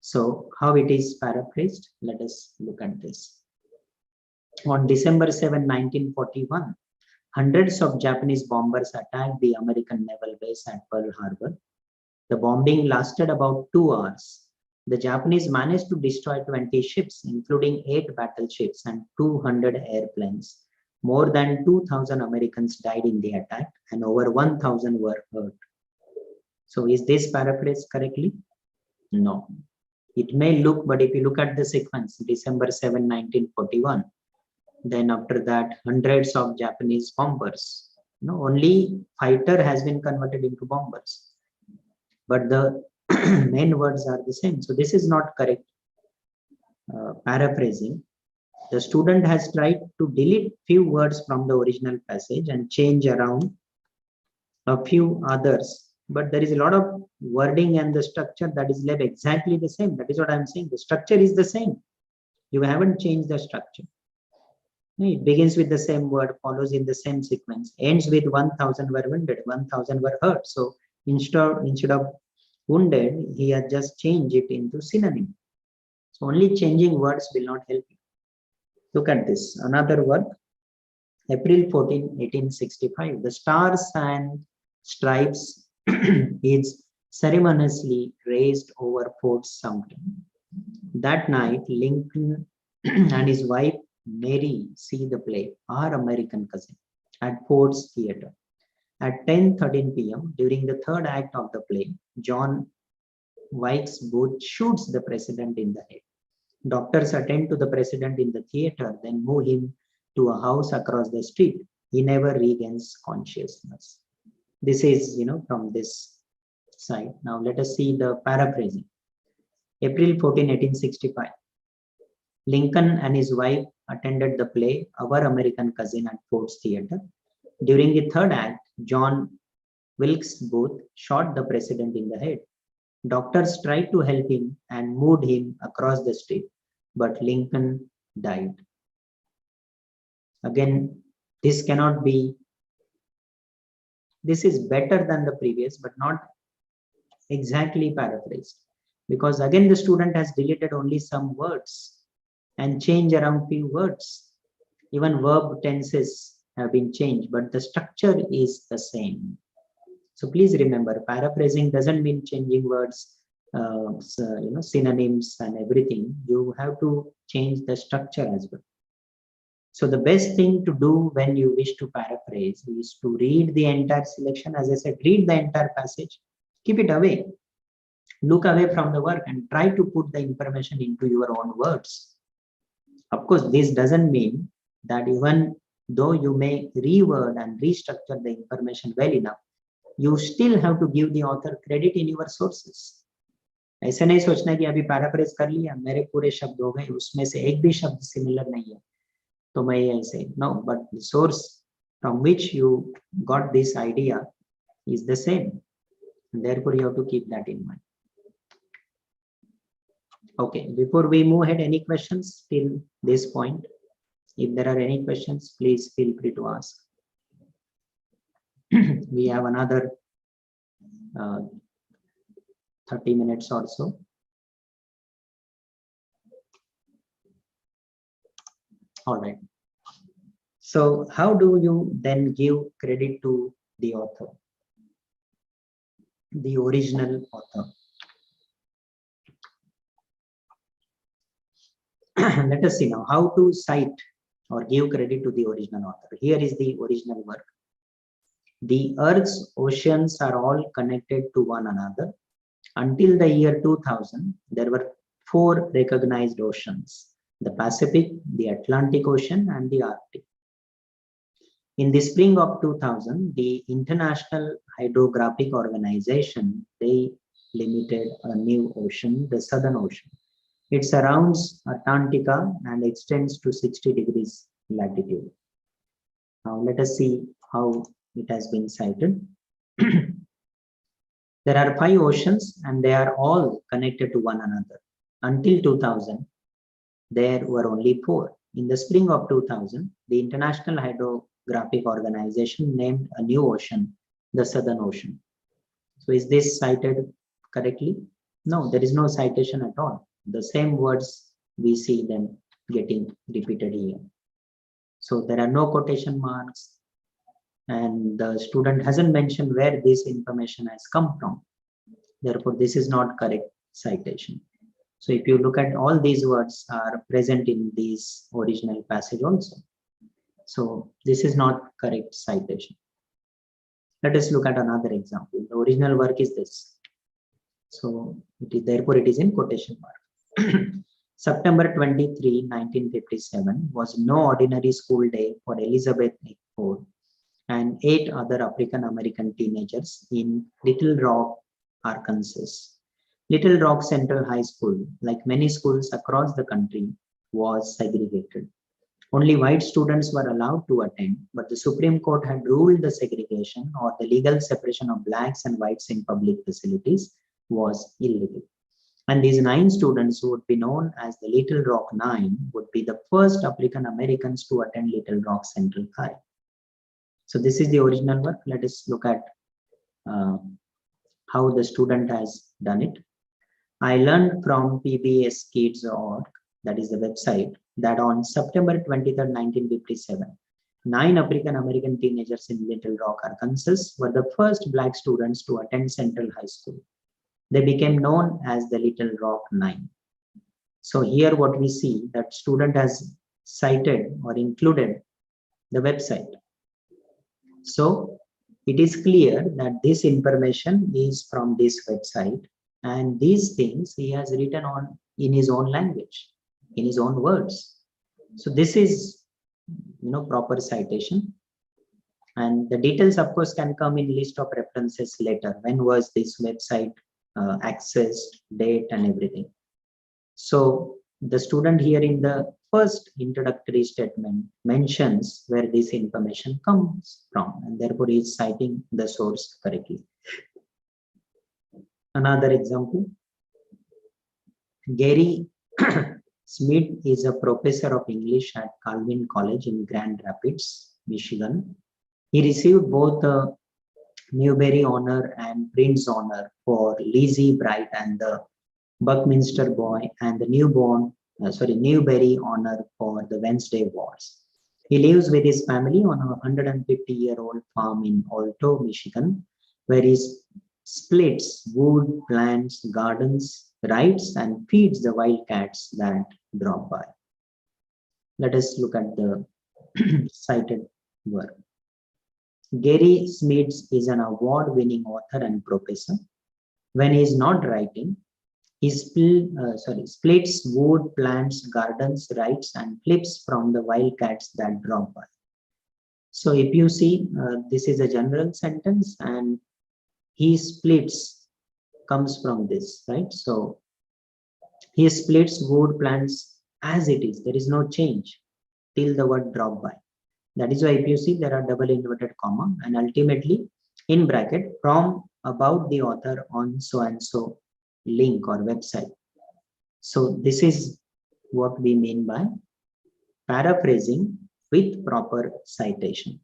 So, how it is paraphrased? Let us look at this. On December 7, 1941, hundreds of Japanese bombers attacked the American naval base at Pearl Harbor. The bombing lasted about 2 hours. The Japanese managed to destroy 20 ships, including 8 battleships and 200 airplanes. More than 2,000 Americans died in the attack and over 1,000 were hurt. So is this paraphrased correctly? No. It may look, but if you look at the sequence, December 7, 1941, then after that, hundreds of Japanese bombers. Only fighter has been converted into bombers. But the main words are the same. So this is not correct paraphrasing. The student has tried to delete few words from the original passage and change around a few others. But there is a lot of wording and the structure that is left exactly the same. That is what I'm saying. The structure is the same. You haven't changed the structure. It begins with the same word, follows in the same sequence, ends with 1,000 were wounded, 1,000 were hurt. So instead of wounded, he has just changed it into synonym. So only changing words will not help you. Look at this. Another work, April 14, 1865. The Stars and Stripes is ceremoniously raised over Fort Sumter. That night, Lincoln and his wife Mary see the play, Our American Cousin, at Ford's Theater. At 10:13 p.m., during the third act of the play, John Wilkes Booth shoots the president in the head. Doctors attend to the president in the theater, then move him to a house across the street. He never regains consciousness. This is, from this side. Now let us see the paraphrasing. April 14, 1865. Lincoln and his wife attended the play Our American Cousin at Ford's Theater. During the third act, John Wilkes Booth shot the president in the head. Doctors tried to help him and moved him across the street, but Lincoln died. Again, this cannot be, this is better than the previous, but not exactly paraphrased. Because again, the student has deleted only some words and changed around few words. Even verb tenses have been changed, but the structure is the same. So please remember, paraphrasing doesn't mean changing words, synonyms and everything. You have to change the structure as well. So the best thing to do when you wish to paraphrase is to read the entire selection. As I said, read the entire passage, keep it away, look away from the work and try to put the information into your own words. Of course, this doesn't mean that even though you may reword and restructure the information well enough, you still have to give the author credit in your sources. ऐसे नहीं सोचना कि अभी paraphrase कर लिया, मेरे पूरे शब्द हो गए, उसमें से एक भी शब्द सिमिलर नहीं है, तो मैं ऐसे no, but the source from which you got this idea is the same. And therefore, you have to keep that in mind. Okay, before we move ahead, any questions till this point? If there are any questions, please feel free to ask. We have another 30 minutes or so. All right. So how do you then give credit to the author, the original author? Let us see now how to cite or give credit to the original author. Here is the original work. The Earth's oceans are all connected to one another. Until the year 2000, there were 4 recognized oceans: the Pacific, the Atlantic Ocean, and the Arctic. In the spring of 2000, the International Hydrographic Organization, they limited a new ocean, the Southern Ocean. It surrounds Antarctica and extends to 60 degrees latitude. Now let us see how it has been cited. There are 5 oceans and they are all connected to one another. Until 2000, there were only 4. In the spring of 2000, the International Hydrographic Organization named a new ocean, the Southern Ocean. So is this cited correctly? No, there is no citation at all. The same words, we see them getting repeated here. So there are no quotation marks, and the student hasn't mentioned where this information has come from. Therefore, this is not correct citation. So if you look at, all these words are present in this original passage also. So this is not correct citation. Let us look at another example. The original work is this. So therefore it is in quotation mark. September 23, 1957 was no ordinary school day for Elizabeth Nickford and 8 other African American teenagers in Little Rock, Arkansas. Little Rock Central High School, like many schools across the country, was segregated. Only white students were allowed to attend, but the Supreme Court had ruled the segregation or the legal separation of blacks and whites in public facilities was illegal. And these 9 students, who would be known as the Little Rock 9, would be the first African Americans to attend Little Rock Central High. So this is the original work. Let us look at how the student has done it. I learned from pbskids.org, that is the website, that on September 23, 1957, 9 African American teenagers in Little Rock, Arkansas were the first black students to attend Central High School. They became known as the Little Rock 9. So here what we see, that student has cited or included the website. So it is clear that this information is from this website, and these things he has written on in his own language, in his own words. So this is, proper citation. And the details, of course, can come in list of references later. When was this website accessed, date, and everything. So the student here in the first introductory statement mentions where this information comes from, and therefore he is citing the source correctly. Another example, Gary Smith is a professor of English at Calvin College in Grand Rapids, Michigan. He received both the Newbery Honor and Prince Honor for Lizzie Bright and the Buckminster Boy, and the Newbery Honor for the Wednesday Wars. He lives with his family on a 150-year-old farm in Alto, Michigan, where he splits wood, plants, gardens, rides, and feeds the wildcats that drop by. Let us look at the cited work. Gary Smith is an award-winning author and professor. When he is not writing, he splits wood, plants, gardens, rides, and flips from the wildcats that drop by. So if you see, this is a general sentence, and he splits comes from this, right? So he splits wood, plants as it is. There is no change till the word drop by. That is why if you see, there are double inverted comma, and ultimately in bracket from about the author on so and so link or website. So this is what we mean by paraphrasing with proper citation,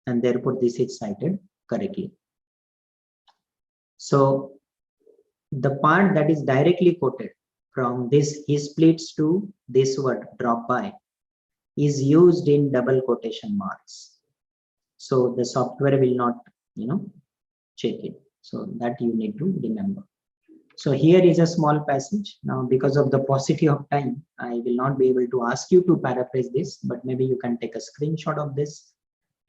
and therefore this is cited correctly. So the part that is directly quoted from this, he splits to this word drop by. is used in double quotation marks. So the software will not, check it. So that you need to remember. So here is a small passage. Now, because of the paucity of time, I will not be able to ask you to paraphrase this, but maybe you can take a screenshot of this.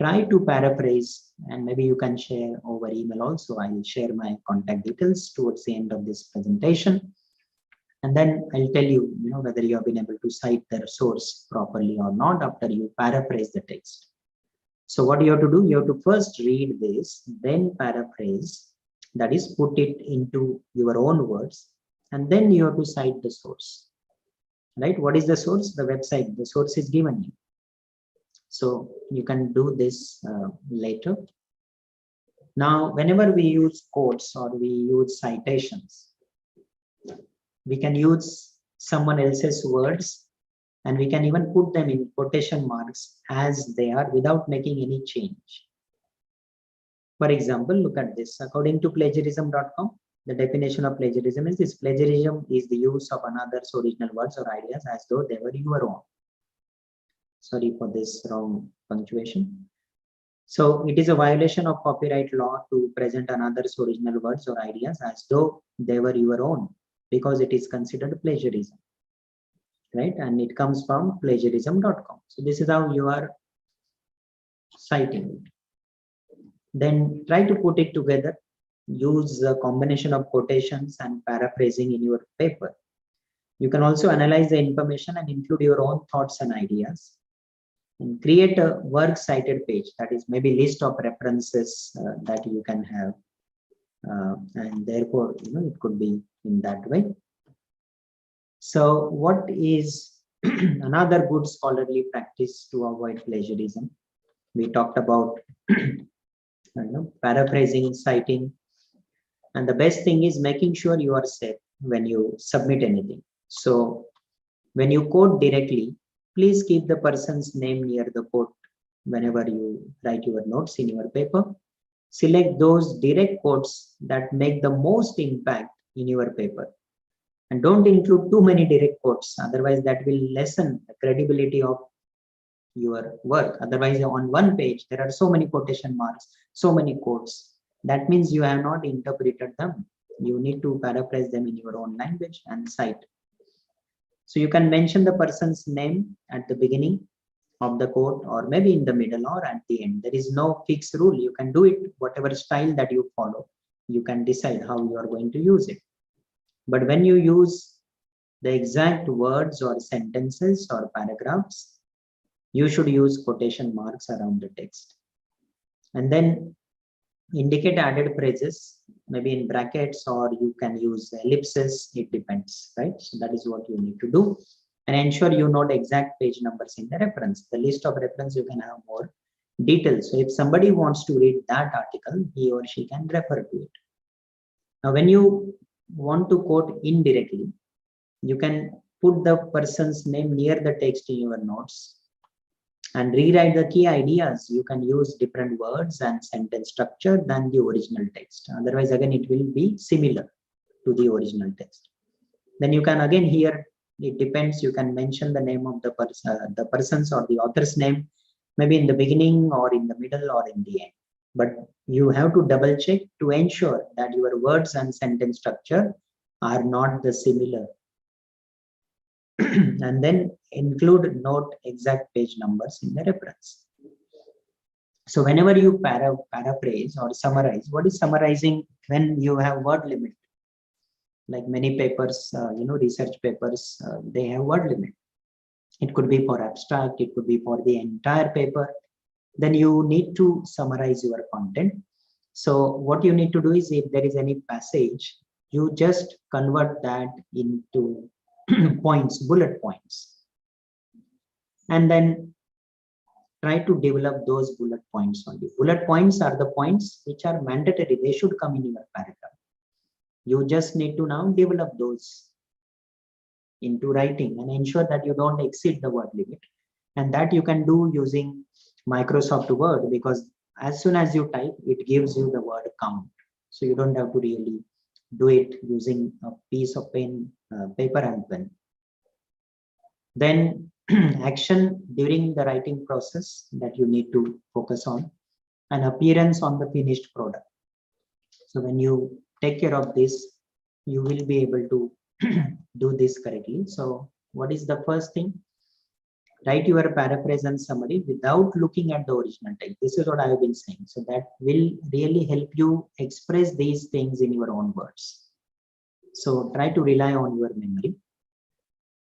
Try to paraphrase, and maybe you can share over email also. I will share my contact details towards the end of this presentation. And then I'll tell you, whether you have been able to cite the source properly or not after you paraphrase the text. So what you have to do, you have to first read this, then paraphrase, that is put it into your own words, and then you have to cite the source, right? What is the source? The website, the source is given you. So you can do this later. Now, whenever we use quotes or we use citations, we can use someone else's words, and we can even put them in quotation marks as they are without making any change. For example, look at this. According to plagiarism.com, the definition of plagiarism is this: plagiarism is the use of another's original words or ideas as though they were your own. Sorry for this wrong punctuation. So it is a violation of copyright law to present another's original words or ideas as though they were your own, because it is considered plagiarism, right? And it comes from plagiarism.com. So this is how you are citing it. Then try to put it together. Use a combination of quotations and paraphrasing in your paper. You can also analyze the information and include your own thoughts and ideas. And create a work cited page, that is maybe list of references that you can have. And therefore, it could be in that way. So what is another good scholarly practice to avoid plagiarism? We talked about paraphrasing, citing, and the best thing is making sure you are safe when you submit anything. So when you quote directly, please keep the person's name near the quote whenever you write your notes in your paper. Select those direct quotes that make the most impact in your paper. And don't include too many direct quotes, otherwise that will lessen the credibility of your work. Otherwise, on one page, there are so many quotation marks, so many quotes. That means you have not interpreted them. You need to paraphrase them in your own language and cite. So you can mention the person's name at the beginning of the quote, or maybe in the middle or at the end. There is no fixed rule. You can do it whatever style that you follow. You can decide how you are going to use it. But when you use the exact words or sentences or paragraphs, you should use quotation marks around the text. And then indicate added phrases, maybe in brackets, or you can use ellipses. It depends, right? So that is what you need to do. And ensure you note exact page numbers in the reference. The list of reference, you can have more details. So if somebody wants to read that article, he or she can refer to it. Now, when you want to quote indirectly, you can put the person's name near the text in your notes and rewrite the key ideas. You can use different words and sentence structure than the original text. Otherwise, again, it will be similar to the original text. Then you can again here, it depends, you can mention the name of the person's or the author's name, maybe in the beginning or in the middle or in the end. But you have to double check to ensure that your words and sentence structure are not the similar. And then include note exact page numbers in the reference. So whenever you paraphrase or summarize, what is summarizing? When you have word limit, like many papers, research papers, they have word limit. It could be for abstract, it could be for the entire paper. Then you need to summarize your content. So what you need to do is, if there is any passage, you just convert that into points, bullet points, and then try to develop those bullet points only. Bullet points are the points which are mandatory. They should come in your paragraph. You just need to now develop those into writing and ensure that you don't exceed the word limit. And that you can do using Microsoft Word, because as soon as you type, it gives you the word count. So you don't have to really do it using a piece of pen, paper and pen. Then action during the writing process that you need to focus on, and appearance on the finished product. So when you take care of this, you will be able to do this correctly. So what is the first thing? Write your paraphrase and summary without looking at the original text. This is what I have been saying. So that will really help you express these things in your own words. So try to rely on your memory,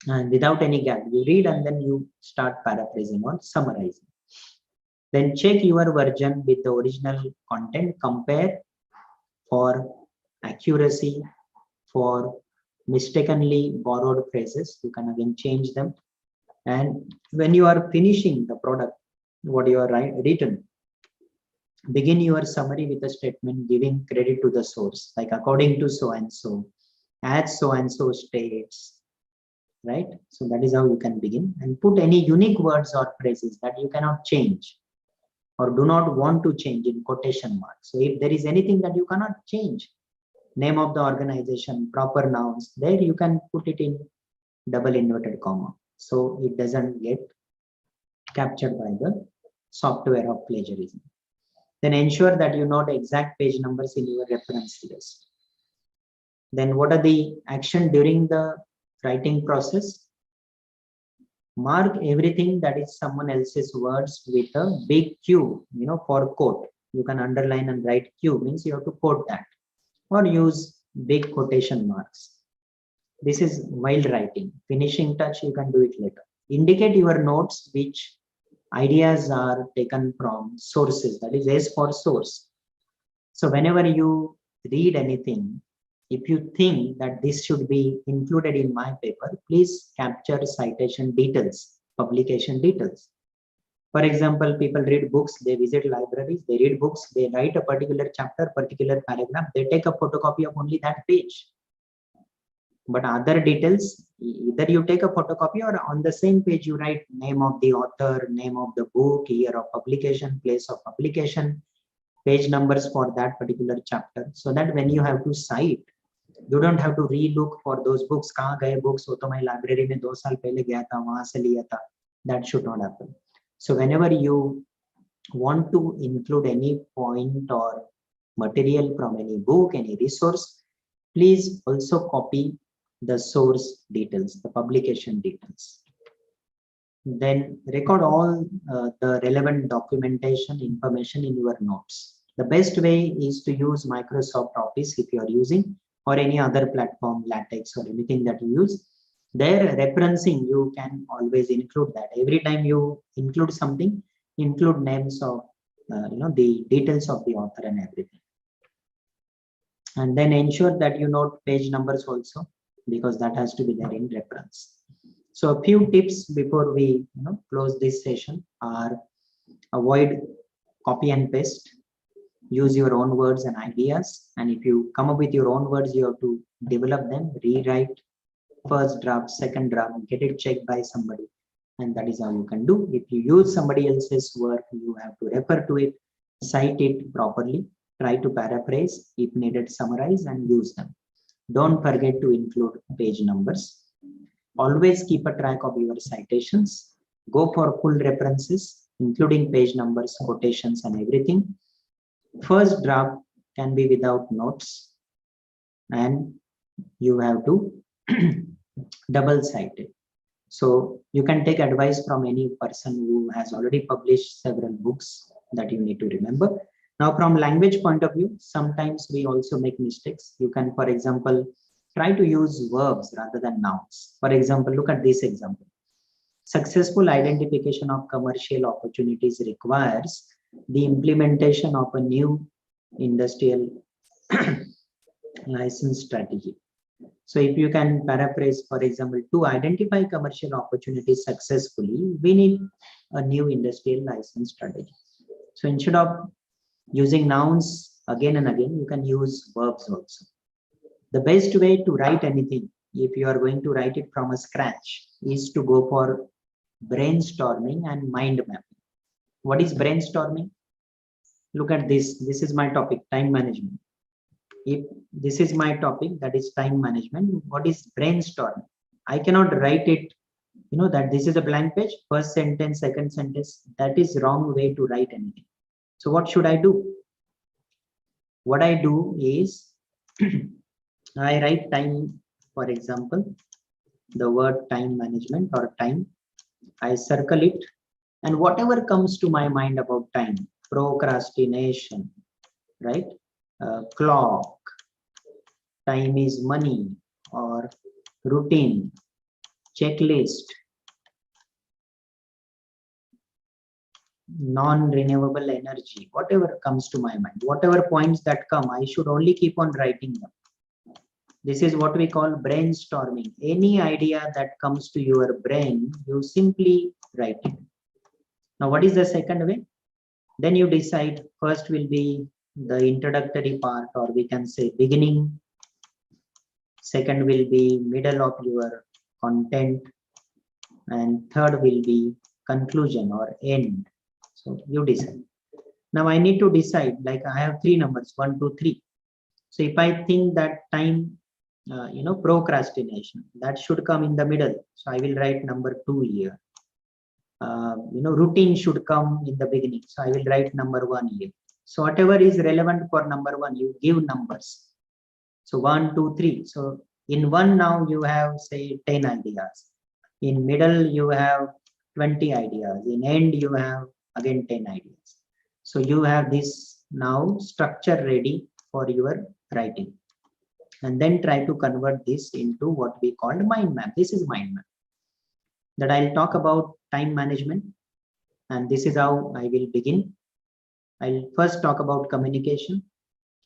and without any gap, you read and then you start paraphrasing or summarizing. Then check your version with the original content, compare for accuracy, for mistakenly borrowed phrases. You can again change them. And when you are finishing the product, what you are written, begin your summary with a statement giving credit to the source, like according to so and so, as so and so states, right? So that is how you can begin, and put any unique words or phrases that you cannot change or do not want to change in quotation marks. So if there is anything that you cannot change, name of the organization, proper nouns, there you can put it in double inverted comma, so it doesn't get captured by the software of plagiarism. Then ensure that you note exact page numbers in your reference list. Then what are the action during the writing process? Mark everything that is someone else's words with a big Q, for quote. You can underline and write Q, means you have to quote that, or use big quotation marks. This is while writing. Finishing touch, you can do it later. Indicate your notes which ideas are taken from sources, that is S for source. So whenever you read anything, if you think that this should be included in my paper, please capture citation details, publication details. For example, people read books, they visit libraries, they read books, they write a particular chapter, particular paragraph, they take a photocopy of only that page. But other details, either you take a photocopy or on the same page you write name of the author, name of the book, year of publication, place of publication, page numbers for that particular chapter, so that when you have to cite, you don't have to re-look for those books. Kahan gaye books? वो तो मैं library में 2 साल पहले गया था, वहां से लिया था. That should not happen. So whenever you want to include any point or material from any book, any resource, please also copy the source details, the publication details. Then record all the relevant documentation information in your notes. The best way is to use Microsoft Office if you are using, or any other platform, LaTeX or anything that you use. There, referencing, you can always include that. Every time you include something, include names of, the details of the author and everything. And then ensure that you note page numbers also, because that has to be there in reference. So a few tips before we close this session are: avoid copy and paste. Use your own words and ideas, and if you come up with your own words, you have to develop them, rewrite first draft, second draft, get it checked by somebody, and that is how you can do. If you use somebody else's work, you have to refer to it, cite it properly, try to paraphrase, if needed summarize, and use them. Don't forget to include page numbers. Always keep a track of your citations. Go for full references, including page numbers, quotations, and everything. First draft can be without notes, and you have to double cite it. So you can take advice from any person who has already published several books that you need to remember. Now, from language point of view, sometimes we also make mistakes. You can, for example, try to use verbs rather than nouns. For example, look at this example. Successful identification of commercial opportunities requires the implementation of a new industrial license strategy. So if you can paraphrase, for example, to identify commercial opportunities successfully, we need a new industrial license strategy. So instead of using nouns again and again, you can use verbs also. The best way to write anything, if you are going to write it from a scratch, is to go for brainstorming and mind mapping. What is brainstorming? Look at this. This is my topic, time management. If this is my topic, that is time management, what is brainstorming? I cannot write it you know that this is a blank page, first sentence, second sentence, that is wrong way to write anything. So what should I do? What I do is I write time, for example, the word time management or time, I circle it, and whatever comes to my mind about time, procrastination, right? Clock, time is money, or routine, checklist, non-renewable energy, whatever comes to my mind, whatever points that come, I should only keep on writing them. This is what we call brainstorming. Any idea that comes to your brain, you simply write it. Now, what is the second way? Then you decide, first will be the introductory part, or we can say beginning. Second will be middle of your content. And third will be conclusion or end. So you decide. Now I need to decide, like I have three numbers, 1, 2, 3. So if I think that time, procrastination, that should come in the middle. So I will write number 2 here. Routine should come in the beginning. So I will write number 1 here. So whatever is relevant for number 1, you give numbers. So 1, 2, 3. So in 1 now you have say 10 ideas. In middle you have 20 ideas. In end you have again 10 ideas. So you have this now structure ready for your writing. And then try to convert this into what we call mind map. This is mind map. That I'll talk about time management. And this is how I will begin. I'll first talk about communication.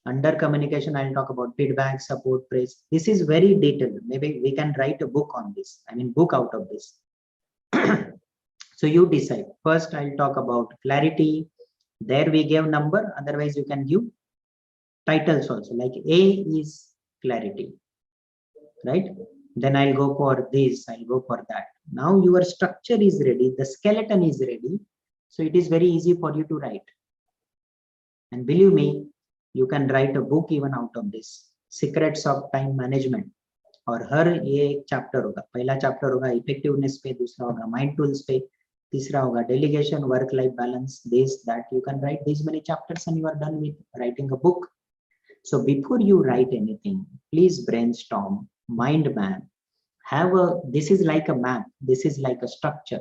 Under communication, I'll talk about feedback, support, praise. This is very detailed. Maybe we can write a book on this. Book out of this. So you decide. First, I'll talk about clarity. There we give number. Otherwise, you can give titles also. Like A is clarity, right? Then I'll go for this. I'll go for that. Now your structure is ready. The skeleton is ready. So it is very easy for you to write. And believe me, you can write a book even out of this. Secrets of time management. और हर ये एक chapter होगा. पहला chapter होगा effectiveness पे, दूसरा होगा mind tools पे, तीसरा होगा delegation, work life balance, this that. You can write these many chapters and you are done with writing a book. So before you write anything, please brainstorm, mind map, this is like a map, this is like a structure,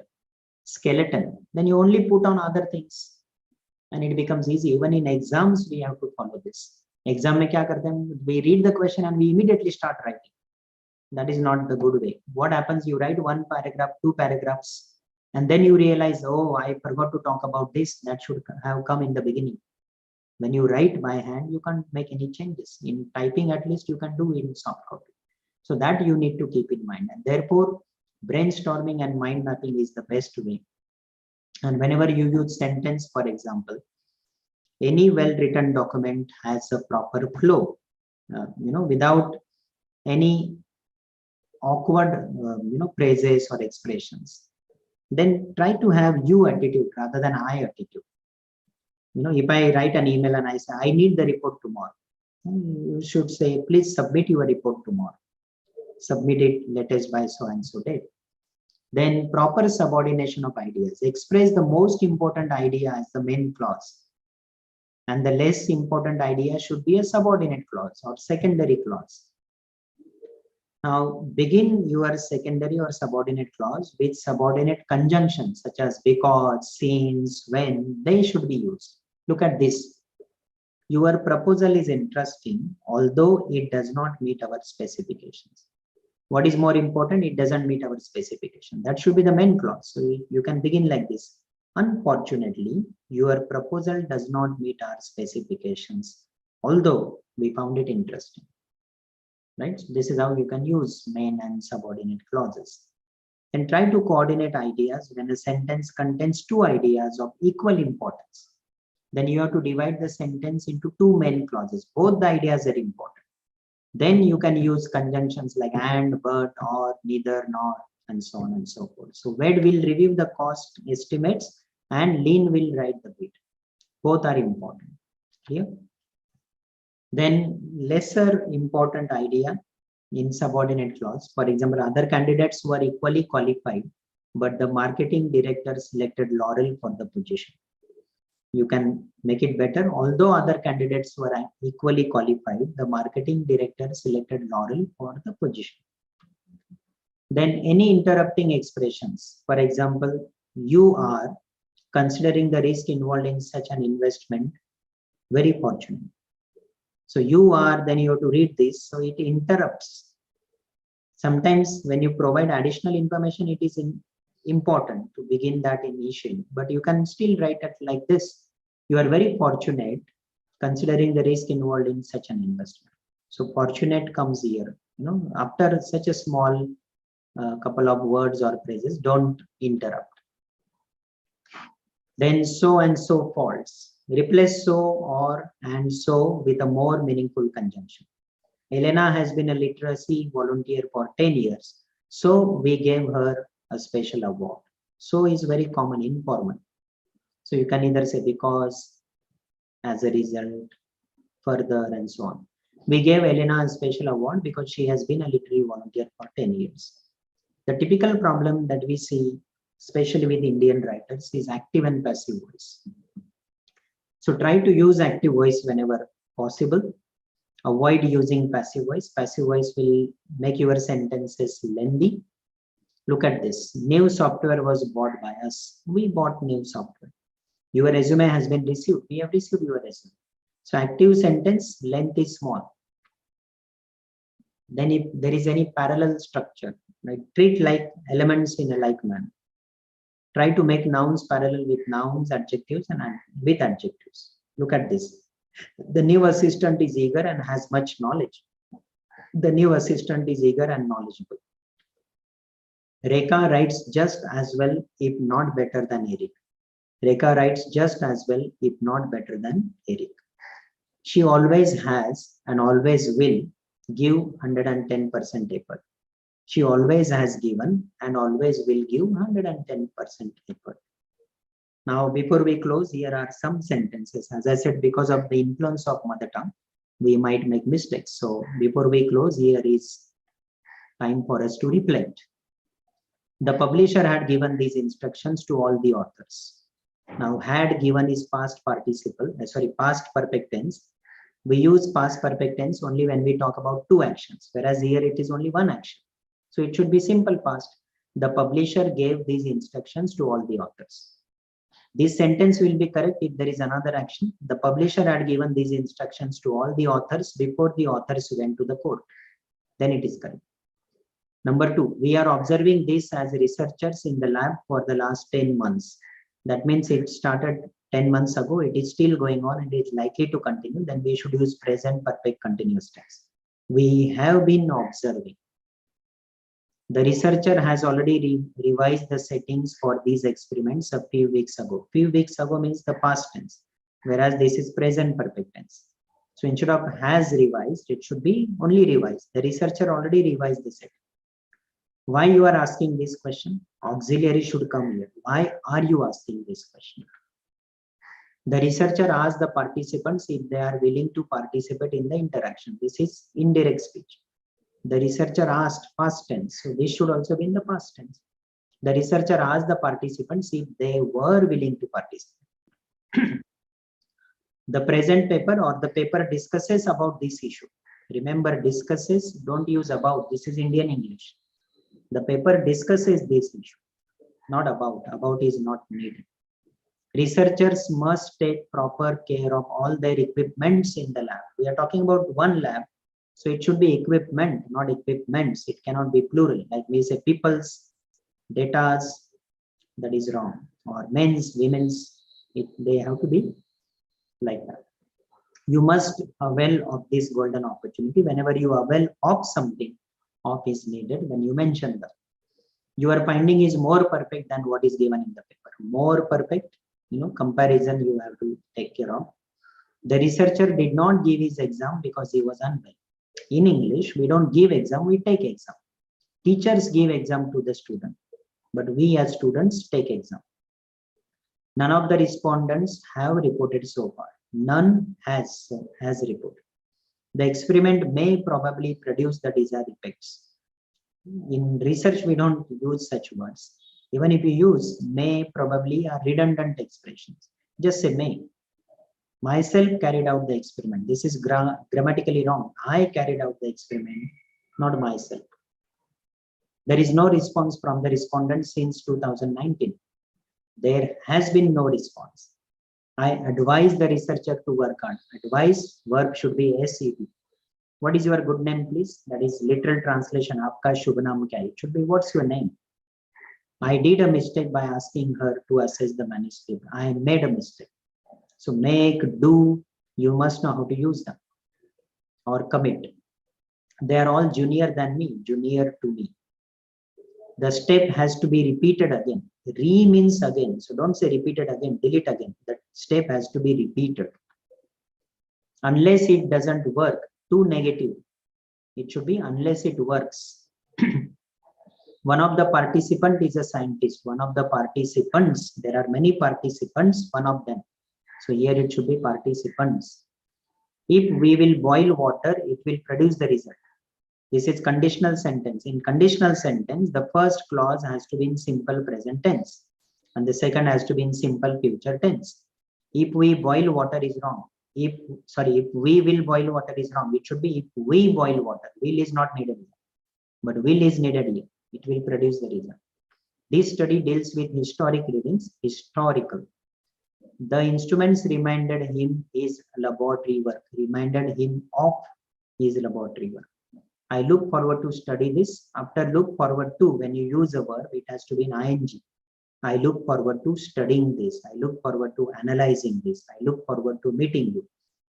skeleton. Then you only put on other things and it becomes easy. Even in exams, we have to follow this. Exam mein kya karte hain? We read the question and we immediately start writing. That is not the good way. What happens? You write 1 paragraph, 2 paragraphs, and then you realize, oh, I forgot to talk about this. That should have come in the beginning. When you write by hand, you can't make any changes. In typing, at least you can do it in soft copy. So that you need to keep in mind. And therefore, brainstorming and mind mapping is the best way. And whenever you use sentence, for example, any well-written document has a proper flow, without any awkward, phrases or expressions. Then try to have you attitude rather than I attitude. If I write an email and I say, I need the report tomorrow, you should say, please submit your report tomorrow. Submit it latest by so and so date. Then proper subordination of ideas. Express the most important idea as the main clause. And the less important idea should be a subordinate clause or secondary clause. Now begin your secondary or subordinate clause with subordinate conjunctions such as because, since, when. They should be used. Look at this. Your proposal is interesting, although it does not meet our specifications. What is more important? It doesn't meet our specification. That should be the main clause. So you can begin like this. Unfortunately, your proposal does not meet our specifications, although we found it interesting. Right? So this is how you can use main and subordinate clauses. And try to coordinate ideas when a sentence contains 2 ideas of equal importance. Then you have to divide the sentence into 2 main clauses. Both the ideas are important. Then you can use conjunctions like and, but, or, neither, nor, and so on and so forth. So Wed will review the cost estimates and Lean will write the bid. Both are important. Clear? Then lesser important idea in subordinate clause. For example, other candidates who are equally qualified but the marketing director selected Laurel for the position. You can make it better. Although other candidates were equally qualified, the marketing director selected Laurel for the position. Then any interrupting expressions. For example, you are considering the risk involved in such an investment very fortunate. So you are, then you have to read this. So it interrupts. Sometimes when you provide additional information, it is important to begin that initially, but you can still write it like this. You are very fortunate considering the risk involved in such an investment. So fortunate comes here, after such a small couple of words or phrases, don't interrupt. Then so and so false. Replace so or and so with a more meaningful conjunction. Elena has been a literacy volunteer for 10 years. So we gave her a special award. So is very common, informal. So you can either say because, as a result, further, and so on. We gave Elena a special award because she has been a literary volunteer for 10 years. The typical problem that we see, especially with Indian writers, is active and passive voice. So try to use active voice whenever possible. Avoid using passive voice. Passive voice will make your sentences lengthy. Look at this. New software was bought by us. We bought new software. Your resume has been received. We have received your resume. So active sentence length is small. Then if there is any parallel structure, right, treat like elements in a like manner. Try to make nouns parallel with nouns, adjectives, and with adjectives. Look at this. The new assistant is eager and has much knowledge. The new assistant is eager and knowledgeable. Rekha writes just as well, if not better than Eric. Rekha writes just as well, if not better than Eric. She always has and always will give 110% effort. She always has given and always will give 110% effort. Now, before we close, here are some sentences. As I said, because of the influence of mother tongue, we might make mistakes. So before we close, here is time for us to reflect. The publisher had given these instructions to all the authors. Now, had given is past participle, past perfect tense. We use past perfect tense only when we talk about two actions, whereas here it is only one action. So it should be simple past. The publisher gave these instructions to all the authors. This sentence will be correct if there is another action. The publisher had given these instructions to all the authors before the authors went to the court. Then it is correct. Number two, we are observing this as researchers in the lab for the last 10 months. That means it started 10 months ago. It is still going on and is likely to continue. Then we should use present perfect continuous tense. We have been observing. The researcher has already revised the settings for these experiments a few weeks ago. Few weeks ago means the past tense, whereas this is present perfect tense. So instead of has revised, it should be only revised. The researcher already revised the setting. Why you are asking this question? Auxiliary should come here. Why are you asking this question? The researcher asked the participants if they are willing to participate in the interaction. This is indirect speech. The researcher asked past tense, so this should also be in the past tense. The researcher asked the participants if they were willing to participate. The present paper or the paper discusses about this issue. Remember, discusses, don't use about. This is Indian English. The paper discusses this issue, not about. About is not needed. Researchers must take proper care of all their equipments in the lab. We are talking about one lab. So it should be equipment, not equipments. It cannot be plural. Like we say people's, data's, that is wrong. Or men's, women's, they have to be like that. You must avail of this golden opportunity. Whenever you avail of something, of is needed when you mention that. Your finding is more perfect than what is given in the paper. More perfect, comparison you have to take care of. The researcher did not give his exam because he was unwell. In English, we don't give exam, we take exam. Teachers give exam to the student, but we as students take exam. None of the respondents have reported so far. None has reported. The experiment may probably produce the desired effects. In research, we don't use such words. Even if you use may, probably are redundant expressions. Just say may. Myself carried out the experiment. This is grammatically wrong. I carried out the experiment, not myself. There is no response from the respondent since 2019. There has been no response. I advise the researcher to work on. Advise, verb should be SED. What is your good name, please? That is literal translation. Aapka shubh naam kya hai? It should be, what's your name? I did a mistake by asking her to assess the manuscript. I made a mistake. So make, do, you must know how to use them. Or commit. They are all junior than me, junior to me. The step has to be repeated again. Re means again. So don't say repeated again, delete again. That step has to be repeated. Unless it doesn't work, too negative. It should be unless it works. One of the participant is a scientist. One of the participants, there are many participants, one of them. So here it should be participants. If we will boil water, it will produce the result. This is conditional sentence. In conditional sentence, the first clause has to be in simple present tense and the second has to be in simple future tense. If we boil water is wrong. If we will boil water is wrong. It should be if we boil water. Will is not needed here, but will is needed here. It will produce the result. This study deals with historic readings, historical. The instruments reminded him his laboratory work, reminded him of his laboratory work. I look forward to study this. After look forward to, when you use a verb, it has to be in ing. I look forward to studying this. I look forward to analyzing this. I look forward to meeting you.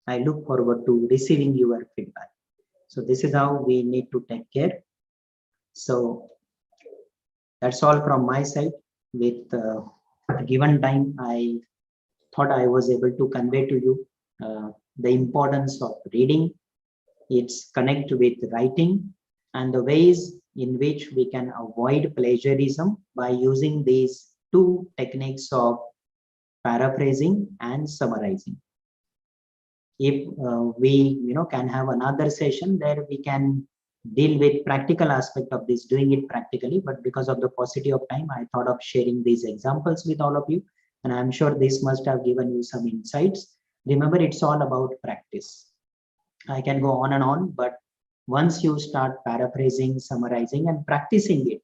I look forward to receiving your feedback. So this is how we need to take care. So that's all from my side. With given time, I thought I was able to convey to you the importance of reading, its connect with writing, and the ways in which we can avoid plagiarism by using these two techniques of paraphrasing and summarizing. If we can have another session there, we can deal with practical aspect of this, doing it practically, but because of the paucity of time, I thought of sharing these examples with all of you, and I'm sure this must have given you some insights. Remember, it's all about practice. I can go on and on, but once you start paraphrasing, summarizing, and practicing it,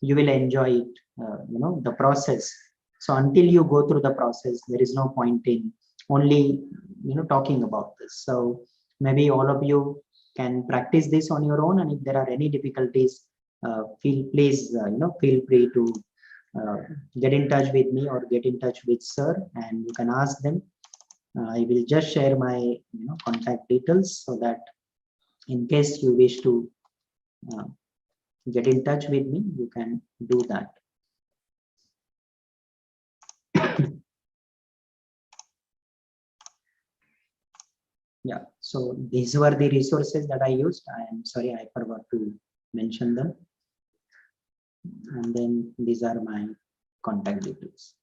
you will enjoy it, the process. So until you go through the process, there is no point in only talking about this. So maybe all of you can practice this on your own, and if there are any difficulties, feel free to get in touch with me or get in touch with sir, and you can ask them. I will just share my contact details so that in case you wish to get in touch with me, you can do that. Yeah, so these were the resources that I used. I am sorry, I forgot to mention them. And then these are my contact details.